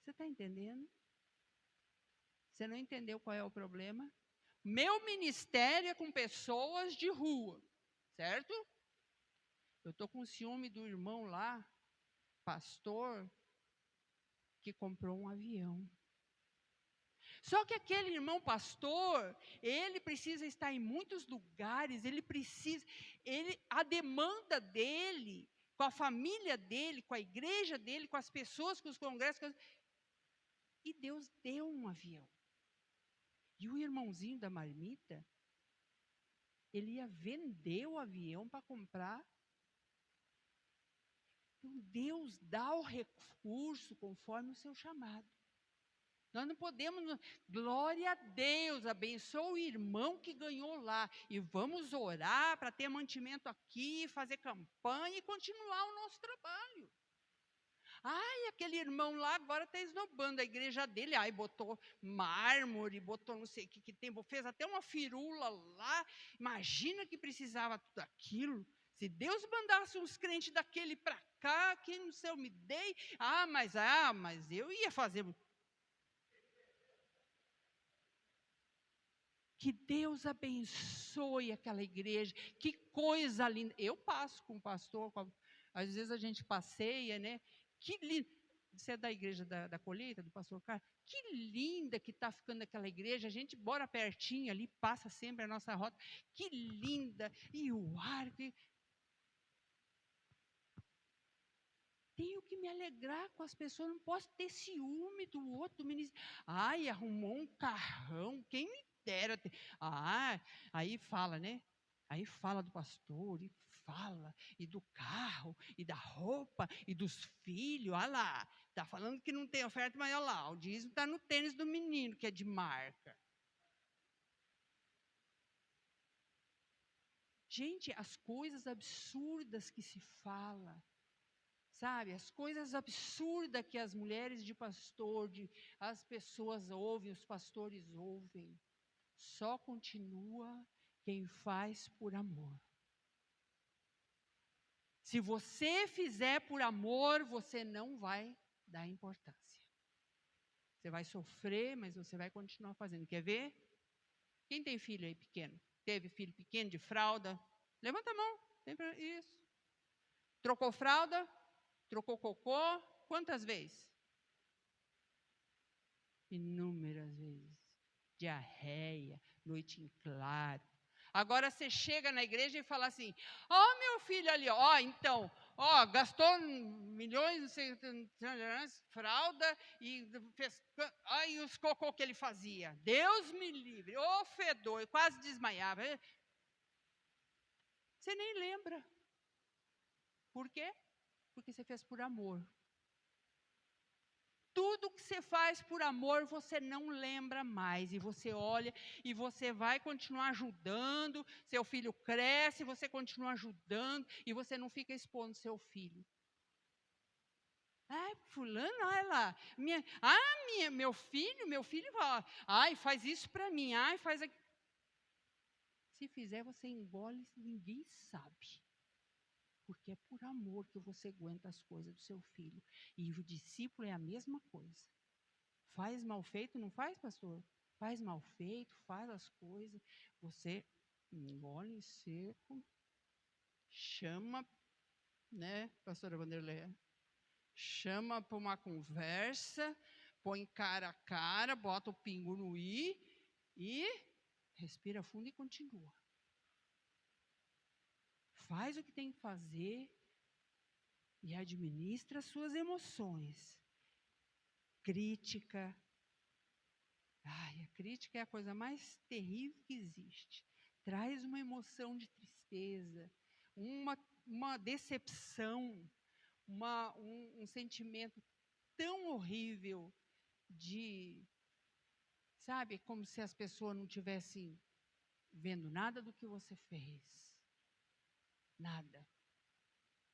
Você está entendendo? Você não entendeu qual é o problema? Meu ministério é com pessoas de rua, certo? Eu estou com ciúme do irmão lá, pastor, que comprou um avião. Só que aquele irmão pastor, ele precisa estar em muitos lugares, a demanda dele, com a família dele, com a igreja dele, com as pessoas, com os congressos, e Deus deu um avião. E o irmãozinho da marmita, ele ia vender o avião para comprar. Então, Deus dá o recurso conforme o seu chamado. Nós não podemos... Glória a Deus, abençoa o irmão que ganhou lá. E vamos orar para ter mantimento aqui, fazer campanha e continuar o nosso trabalho. Aquele irmão lá agora está esnobando a igreja dele. Botou mármore, botou não sei o que tem, fez até uma firula lá. Imagina que precisava tudo aquilo. Se Deus mandasse uns crentes daquele para cá, que no céu me dei. Mas eu ia fazer. Que Deus abençoe aquela igreja. Que coisa linda. Eu passo com o pastor, às vezes a gente passeia, né? Que lindo. Você é da igreja da colheita, do pastor Carlos? Que linda que está ficando aquela igreja. A gente bora pertinho ali, passa sempre a nossa rota. Que linda. E o ar. Tenho que me alegrar com as pessoas. Não posso ter ciúme do outro ministro. Arrumou um carrão. Quem me dera ter. Aí fala, né? Aí fala do pastor, e fala, e do carro, e da roupa, e dos filhos. Olha lá, está falando que não tem oferta, mas olha lá, o dízimo está no tênis do menino, que é de marca. Gente, as coisas absurdas que se fala, sabe, as coisas absurdas que as mulheres de pastor, as pessoas ouvem, os pastores ouvem, só continua quem faz por amor. Se você fizer por amor, você não vai dar importância. Você vai sofrer, mas você vai continuar fazendo. Quer ver? Quem tem filho aí pequeno? Teve filho pequeno de fralda? Levanta a mão. Isso. Trocou fralda? Trocou cocô? Quantas vezes? Inúmeras vezes. Diarreia, noite em claro. Agora você chega na igreja e fala assim: ó, meu filho ali, ó, então, ó, gastou milhões, não sei, fralda e fez, aí os cocô que ele fazia. Deus me livre, ô fedor, eu quase desmaiava. Você nem lembra. Por quê? Porque você fez por amor. Tudo que você faz por amor, você não lembra mais. E você olha e você vai continuar ajudando. Seu filho cresce, você continua ajudando. E você não fica expondo seu filho. Ai, fulano, olha lá. Meu filho, ai, faz isso para mim. Ai, faz aquilo. Se fizer, você engole, ninguém sabe. Porque é por amor que você aguenta as coisas do seu filho. E o discípulo é a mesma coisa. Faz mal feito, não faz, pastor? Faz mal feito, faz as coisas. Você engole em seco, chama, né, pastora Vanderleia? Chama para uma conversa, põe cara a cara, bota o pingo no i e respira fundo e continua. Faz o que tem que fazer e administra as suas emoções. Crítica. Ai, a crítica é a coisa mais terrível que existe. Traz uma emoção de tristeza, uma decepção, um sentimento tão horrível de, sabe, como se as pessoas não tivessem vendo nada do que você fez. Nada.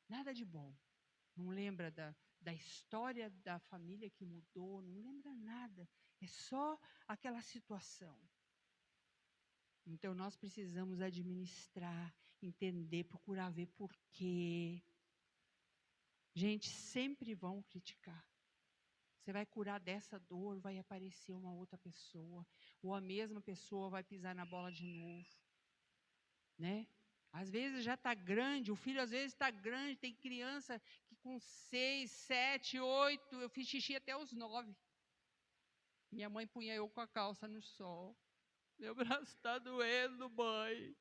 Nada de bom. Não lembra da história da família que mudou, não lembra nada. É só aquela situação. Então, nós precisamos administrar, entender, procurar ver por quê. Gente, sempre vão criticar. Você vai curar dessa dor, vai aparecer uma outra pessoa, ou a mesma pessoa vai pisar na bola de novo, né? Às vezes já está grande, o filho às vezes está grande, tem criança que com 6, 7, 8, eu fiz xixi até os 9. Minha mãe punha eu com a calça no sol. Meu braço está doendo, mãe.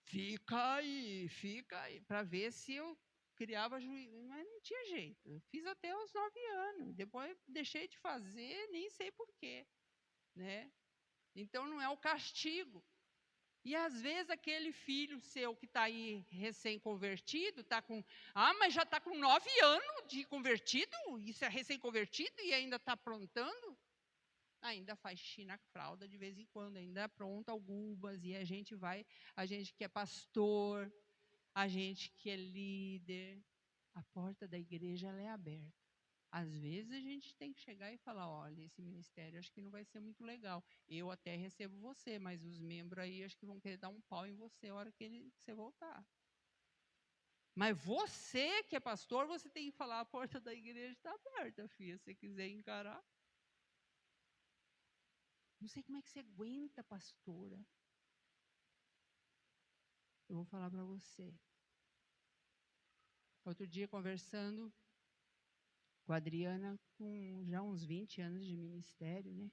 Fica aí, para ver se eu criava juízo. Mas não tinha jeito. Eu fiz até os 9 anos. Depois deixei de fazer, nem sei porquê. Né? Então não é o castigo. E às vezes aquele filho seu que está aí recém-convertido, está com. Mas já está com 9 anos de convertido? Isso é recém-convertido e ainda está aprontando? Ainda faz xixi na fralda de vez em quando, ainda apronta algumas, e a gente que é pastor, a gente que é líder, a porta da igreja ela é aberta. Às vezes a gente tem que chegar e falar, olha, esse ministério acho que não vai ser muito legal. Eu até recebo você, mas os membros aí acho que vão querer dar um pau em você a hora que você voltar. Mas você que é pastor, você tem que falar, a porta da igreja está aberta, filha, se você quiser encarar. Não sei como é que você aguenta, pastora. Eu vou falar para você. Outro dia, conversando com a Adriana, com já uns 20 anos de ministério, né?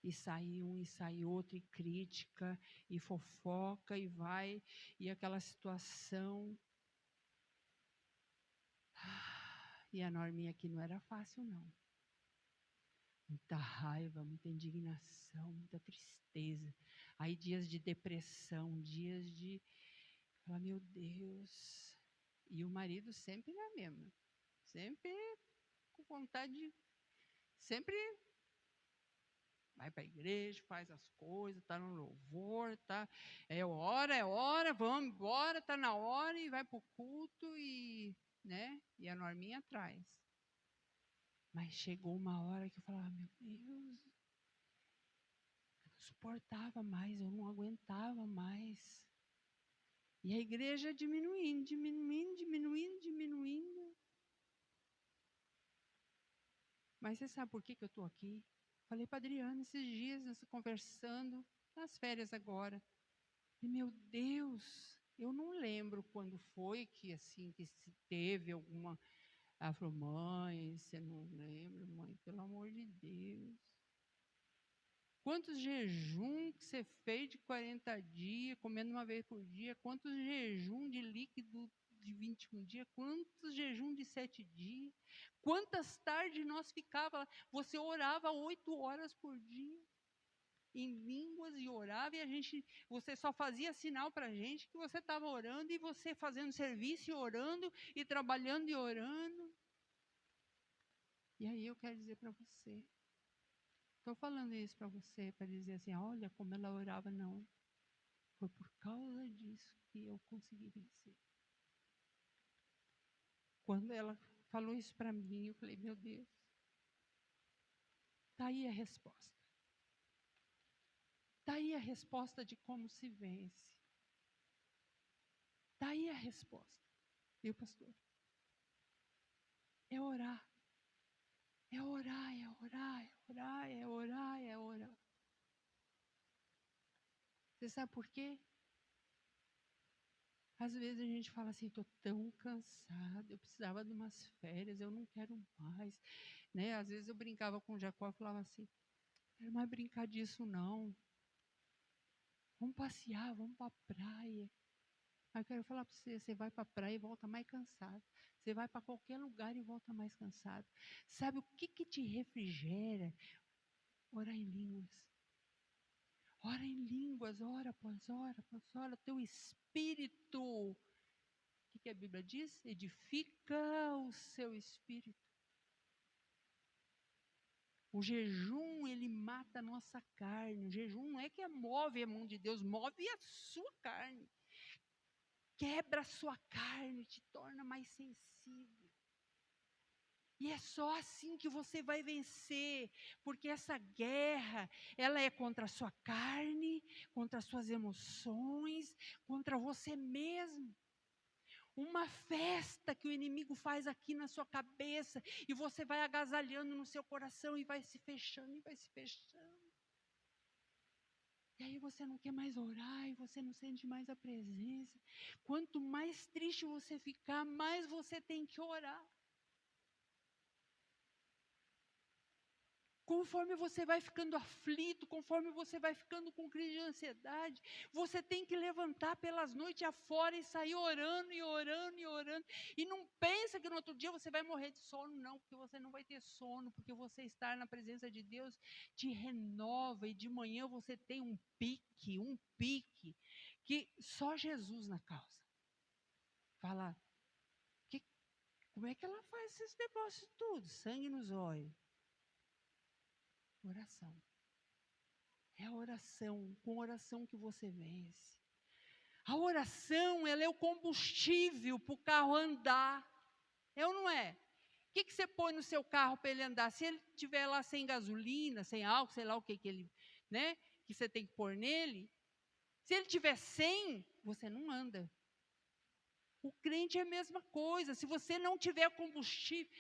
E sai um, e sai outro, e crítica, e fofoca, e vai, e aquela situação. E a Norminha aqui não era fácil, não. Muita raiva, muita indignação, muita tristeza. Aí dias de depressão, dias de... Falar, meu Deus. E o marido sempre na mesma. Sempre com vontade de... Sempre vai para a igreja, faz as coisas, está no louvor, tá, é hora, vamos embora, está na hora, e vai para o culto, né, e a Norminha atrás. Mas chegou uma hora que eu falava, meu Deus, eu não suportava mais, eu não aguentava mais. E a igreja diminuindo. Mas você sabe por que eu estou aqui? Falei para a Adriana esses dias, nós conversando, nas férias agora. E, meu Deus, eu não lembro quando foi que assim que se teve alguma. Ela falou, mãe, você não lembra, mãe, pelo amor de Deus. Quantos jejum que você fez de 40 dias, comendo uma vez por dia? Quantos jejum de líquido de 21 dias? Quantos jejum de 7 dias? Quantas tardes nós ficávamos lá? Você orava 8 horas por dia em línguas e orava, e você só fazia sinal para a gente que você estava orando, e você fazendo serviço e orando, e trabalhando e orando. E aí eu quero dizer para você, estou falando isso para você, para dizer assim, olha como ela orava, não. Foi por causa disso que eu consegui vencer. Quando ela falou isso para mim, eu falei, meu Deus, está aí a resposta. Está aí a resposta de como se vence. Está aí a resposta. Viu, pastor? É orar. É orar, é orar, é orar, é orar, é orar. Você sabe por quê? Às vezes a gente fala assim, estou tão cansado, eu precisava de umas férias, eu não quero mais. Né? Às vezes eu brincava com o Jacó e falava assim, não quero mais brincar disso não. Vamos passear, vamos para a praia. Aí eu quero falar para você, você vai para a praia e volta mais cansado. Você vai para qualquer lugar e volta mais cansado. Sabe o que te refrigera? Orar em línguas. Ora em línguas, ora após hora, após hora. Teu espírito, o que a Bíblia diz? Edifica o seu espírito. O jejum, ele mata a nossa carne. O jejum não é que move a mão de Deus, move a sua carne. Quebra a sua carne, te torna mais sensível. E é só assim que você vai vencer, porque essa guerra, ela é contra a sua carne, contra as suas emoções, contra você mesmo. Uma festa que o inimigo faz aqui na sua cabeça, e você vai agasalhando no seu coração, e vai se fechando, e vai se fechando. E aí você não quer mais orar, e você não sente mais a presença. Quanto mais triste você ficar, mais você tem que orar. Conforme você vai ficando aflito, conforme você vai ficando com crise de ansiedade, você tem que levantar pelas noites afora e sair orando e orando e orando. E não pensa que no outro dia você vai morrer de sono, não, porque você não vai ter sono, porque você estar na presença de Deus te renova, e de manhã você tem um pique, que só Jesus na causa. Fala, como é que ela faz esses negócios tudo? Sangue nos olhos. Oração. É a oração, com oração que você vence. A oração, ela é o combustível para o carro andar. É ou não é? O que você põe no seu carro para ele andar? Se ele estiver lá sem gasolina, sem álcool, sei lá o que ele, né, que você tem que pôr nele. Se ele tiver sem, você não anda. O crente é a mesma coisa. Se você não tiver combustível,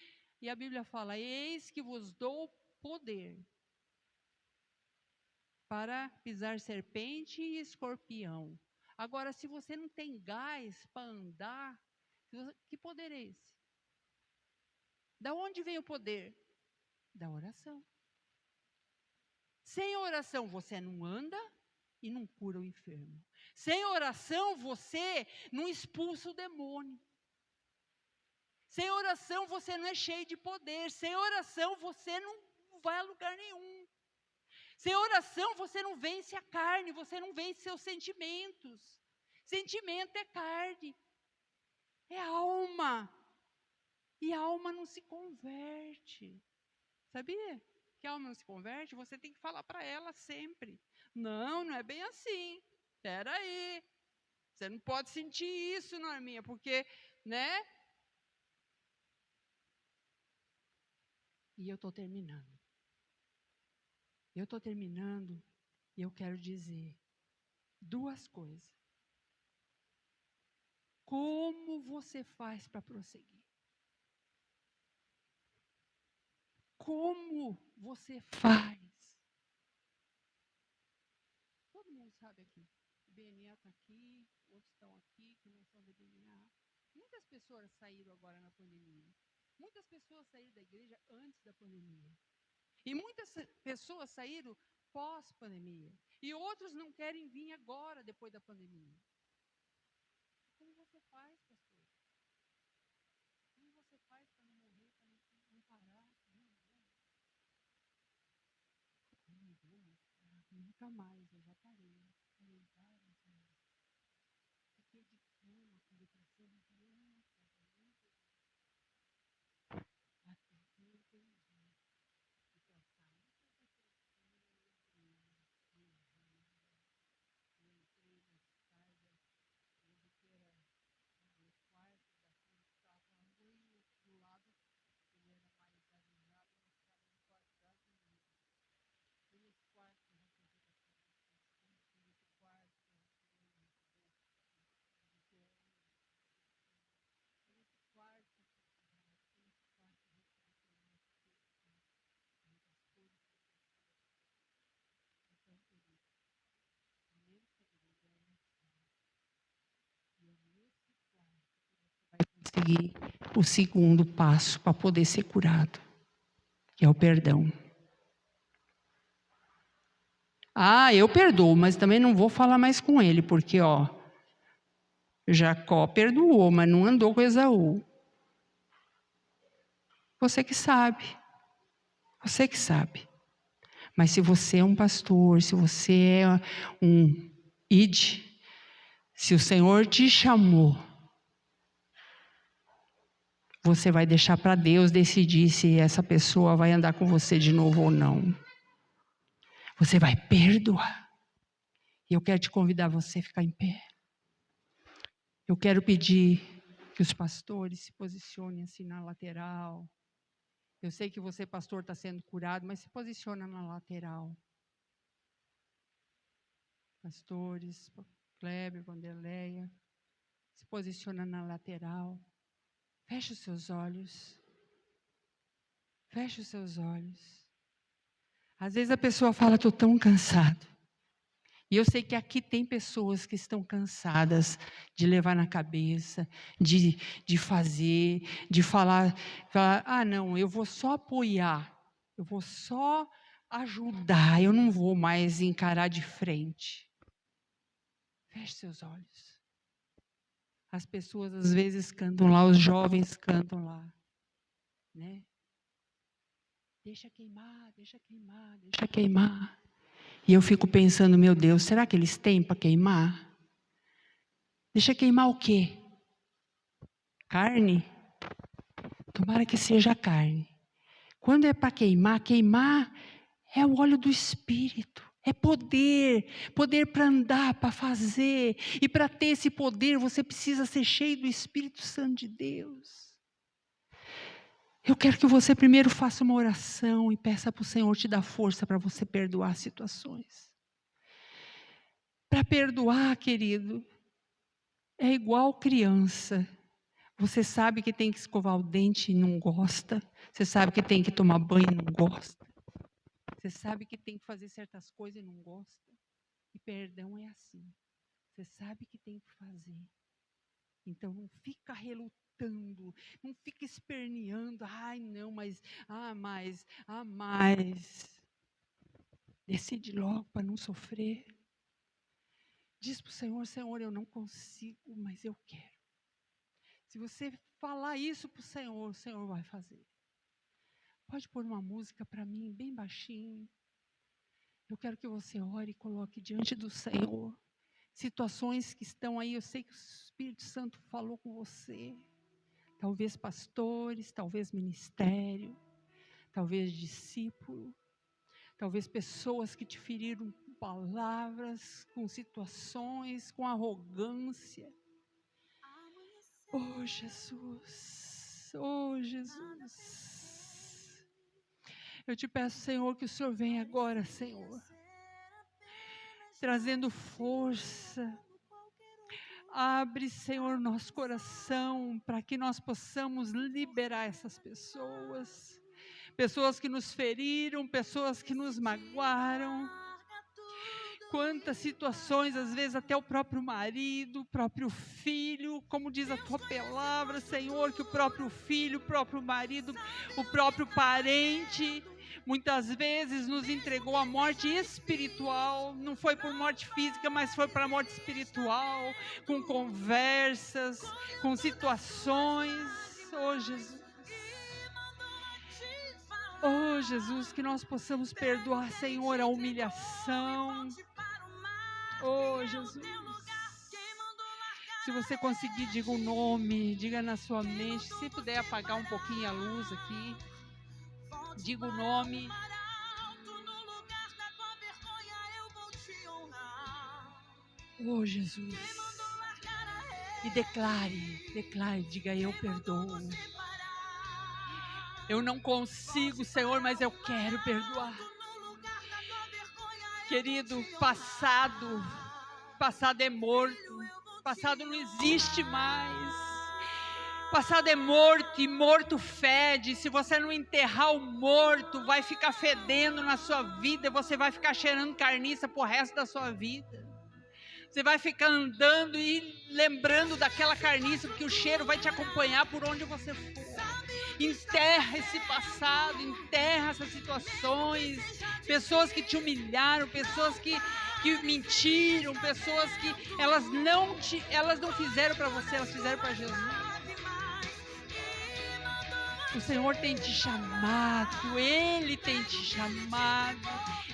e a Bíblia fala, eis que vos dou poder para pisar serpente e escorpião. Agora, se você não tem gás para andar, que poder é esse? Da onde vem o poder? Da oração. Sem oração você não anda e não cura o enfermo. Sem oração você não expulsa o demônio. Sem oração você não é cheio de poder. Sem oração você não vai a lugar nenhum. Sem oração você não vence a carne, você não vence seus sentimentos. Sentimento é carne, é alma. E a alma não se converte. Sabia que a alma não se converte? Você tem que falar para ela sempre. Não, não é bem assim. Espera aí. Você não pode sentir isso, Norminha, porque, né? E eu estou terminando. E eu quero dizer duas coisas. Como você faz para prosseguir? Como você faz? Todo mundo sabe aqui. O BNA está aqui, outros estão aqui que não são do BNA. Muitas pessoas saíram agora na pandemia. Muitas pessoas saíram da igreja antes da pandemia. E muitas pessoas saíram pós-pandemia. E outros não querem vir agora, depois da pandemia. Como você faz, pastor? Como você faz para não morrer, para não parar? Não vou mais, nunca mais, eu já parei. Parei várias vezes. Fiquei de cama, com depressão, até que eu entendi. E pensar, seguir o segundo passo para poder ser curado, que é o perdão. Eu perdoo, mas também não vou falar mais com ele, porque, Jacó perdoou, mas não andou com Esaú. Você que sabe. Você que sabe. Mas se você é um pastor, se você é um id, se o Senhor te chamou, você vai deixar para Deus decidir se essa pessoa vai andar com você de novo ou não. Você vai perdoar. E eu quero te convidar você a ficar em pé. Eu quero pedir que os pastores se posicionem assim na lateral. Eu sei que você, pastor, está sendo curado, mas se posiciona na lateral. Pastores, Kleber, Vandeleia, se posiciona na lateral. Feche os seus olhos. Feche os seus olhos. Às vezes a pessoa fala, estou tão cansado. E eu sei que aqui tem pessoas que estão cansadas de levar na cabeça, de fazer, de falar, não, eu vou só apoiar, eu vou só ajudar, eu não vou mais encarar de frente. Feche seus olhos. As pessoas às vezes cantam lá, os jovens cantam lá, né? Deixa queimar, deixa queimar, deixa queimar. E eu fico pensando, meu Deus, será que eles têm para queimar? Deixa queimar o quê? Carne? Tomara que seja carne. Quando é para queimar, queimar é o óleo do Espírito. É poder para andar, para fazer. E para ter esse poder, você precisa ser cheio do Espírito Santo de Deus. Eu quero que você primeiro faça uma oração e peça para o Senhor te dar força para você perdoar situações. Para perdoar, querido, é igual criança. Você sabe que tem que escovar o dente e não gosta. Você sabe que tem que tomar banho e não gosta. Você sabe que tem que fazer certas coisas e não gosta. E perdão é assim. Você sabe que tem que fazer. Então não fica relutando, não fica esperneando. Não, mas. Decide logo para não sofrer. Diz para o Senhor, Senhor, eu não consigo, mas eu quero. Se você falar isso para o Senhor vai fazer. Pode pôr uma música para mim, bem baixinho. Eu quero que você ore e coloque diante do Senhor situações que estão aí. Eu sei que o Espírito Santo falou com você. Talvez pastores, talvez ministério, talvez discípulo, talvez pessoas que te feriram com palavras, com situações, com arrogância. Oh, Jesus! Oh, Jesus! Eu te peço, Senhor, que o Senhor venha agora, Senhor, trazendo força, Abre, Senhor, nosso coração para que nós possamos liberar essas pessoas. Pessoas que nos feriram, pessoas que nos magoaram. Quantas situações, às vezes até o próprio marido, o próprio filho, como diz a tua palavra, Senhor, que o próprio filho, o próprio marido, o próprio parente, muitas vezes nos entregou à morte espiritual. Não foi por morte física, mas foi para a morte espiritual, com conversas, com situações. Oh, Jesus. Oh, Jesus, que nós possamos perdoar, Senhor, a humilhação. Oh, Jesus. Se você conseguir, diga o nome, diga na sua mente. Se puder apagar um pouquinho a luz aqui, diga o nome. Oh, Jesus. E declare, diga: eu perdoo. Eu não consigo, Senhor, mas eu quero perdoar. Querido, passado é morto, passado não existe mais. Passado é morto e morto fede. Se você não enterrar o morto, vai ficar fedendo na sua vida, você vai ficar cheirando carniça pro resto da sua vida. Você vai ficar andando e lembrando daquela carniça, porque o cheiro vai te acompanhar por onde você for. Enterra esse passado, enterra essas situações, pessoas que te humilharam, pessoas que mentiram, pessoas que elas não fizeram para você, elas fizeram para Jesus. O Senhor tem te chamado, Ele tem te chamado,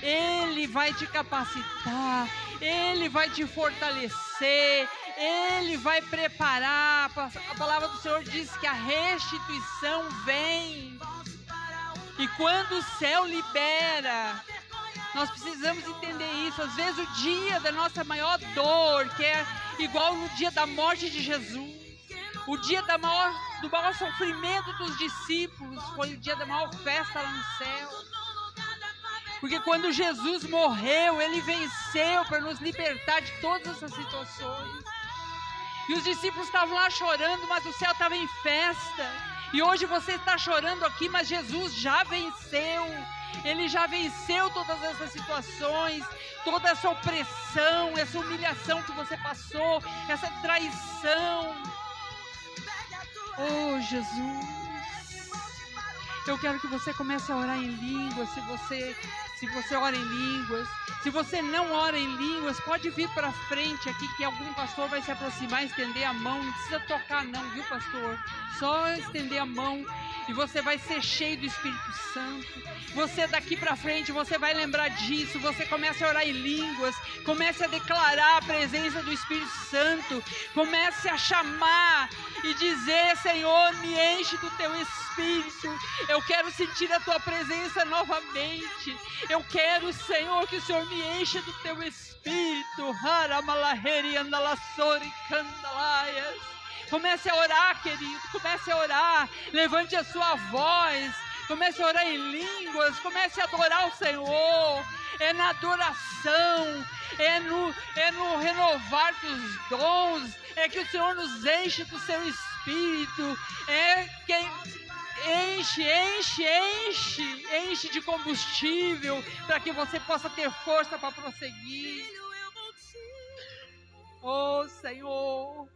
Ele vai te capacitar, Ele vai te fortalecer, Ele vai preparar. A palavra do Senhor diz que a restituição vem. E quando o céu libera, nós precisamos entender isso. Às vezes o dia da nossa maior dor, que é igual no dia da morte de Jesus, o dia do maior sofrimento dos discípulos, foi o dia da maior festa lá no céu. Porque quando Jesus morreu, Ele venceu para nos libertar de todas essas situações. E os discípulos estavam lá chorando, mas o céu estava em festa. E hoje você está chorando aqui, mas Jesus já venceu. Ele já venceu todas essas situações, toda essa opressão, essa humilhação que você passou, essa traição. Oh, Jesus, eu quero que você comece a orar em línguas. Se você ora em línguas, se você não ora em línguas, pode vir para frente aqui, que algum pastor vai se aproximar, estender a mão. Não precisa tocar não, viu, pastor? Só estender a mão e você vai ser cheio do Espírito Santo. Você daqui para frente, você vai lembrar disso. Você começa a orar em línguas, comece a declarar a presença do Espírito Santo, comece a chamar e dizer: Senhor, me enche do teu Espírito, eu quero sentir a tua presença novamente. Eu quero, Senhor, que o Senhor me encha do teu Espírito. Comece a orar, querido, comece a orar, levante a sua voz, comece a orar em línguas, comece a adorar o Senhor. É na adoração, é no renovar dos dons, é que o Senhor nos enche do seu Espírito, é quem enche de combustível, para que você possa ter força para prosseguir. Oh, Senhor,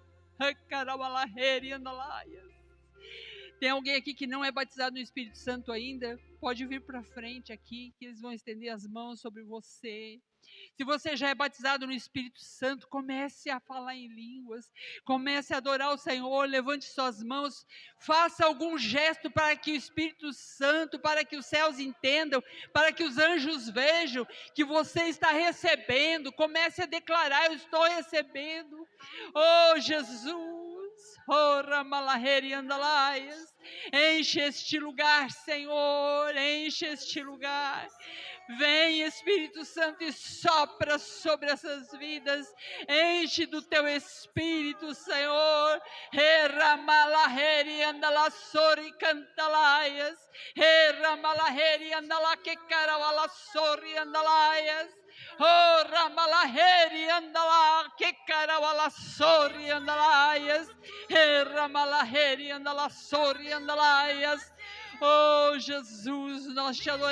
tem alguém aqui que não é batizado no Espírito Santo ainda? Pode vir para frente aqui, que eles vão estender as mãos sobre você. Se você já é batizado no Espírito Santo, comece a falar em línguas, comece a adorar o Senhor, levante suas mãos, faça algum gesto para que o Espírito Santo, para que os céus entendam, para que os anjos vejam que você está recebendo. Comece a declarar: eu estou recebendo. Oh, Jesus, oh, Ramalaheri Andalaias, enche este lugar, Senhor, enche este lugar. Vem, Espírito Santo, e sopra sobre essas vidas. Enche do teu Espírito, Senhor. Ramalaheri Andalassori Cantalaias, Ramalaheri Andalaquecarawalassori Andalaias. Oh, ramalaheri andala, que carawala sori andalaias. Ramalaheri andala sori andalaias. Oh, Jesus, nós te adoramos.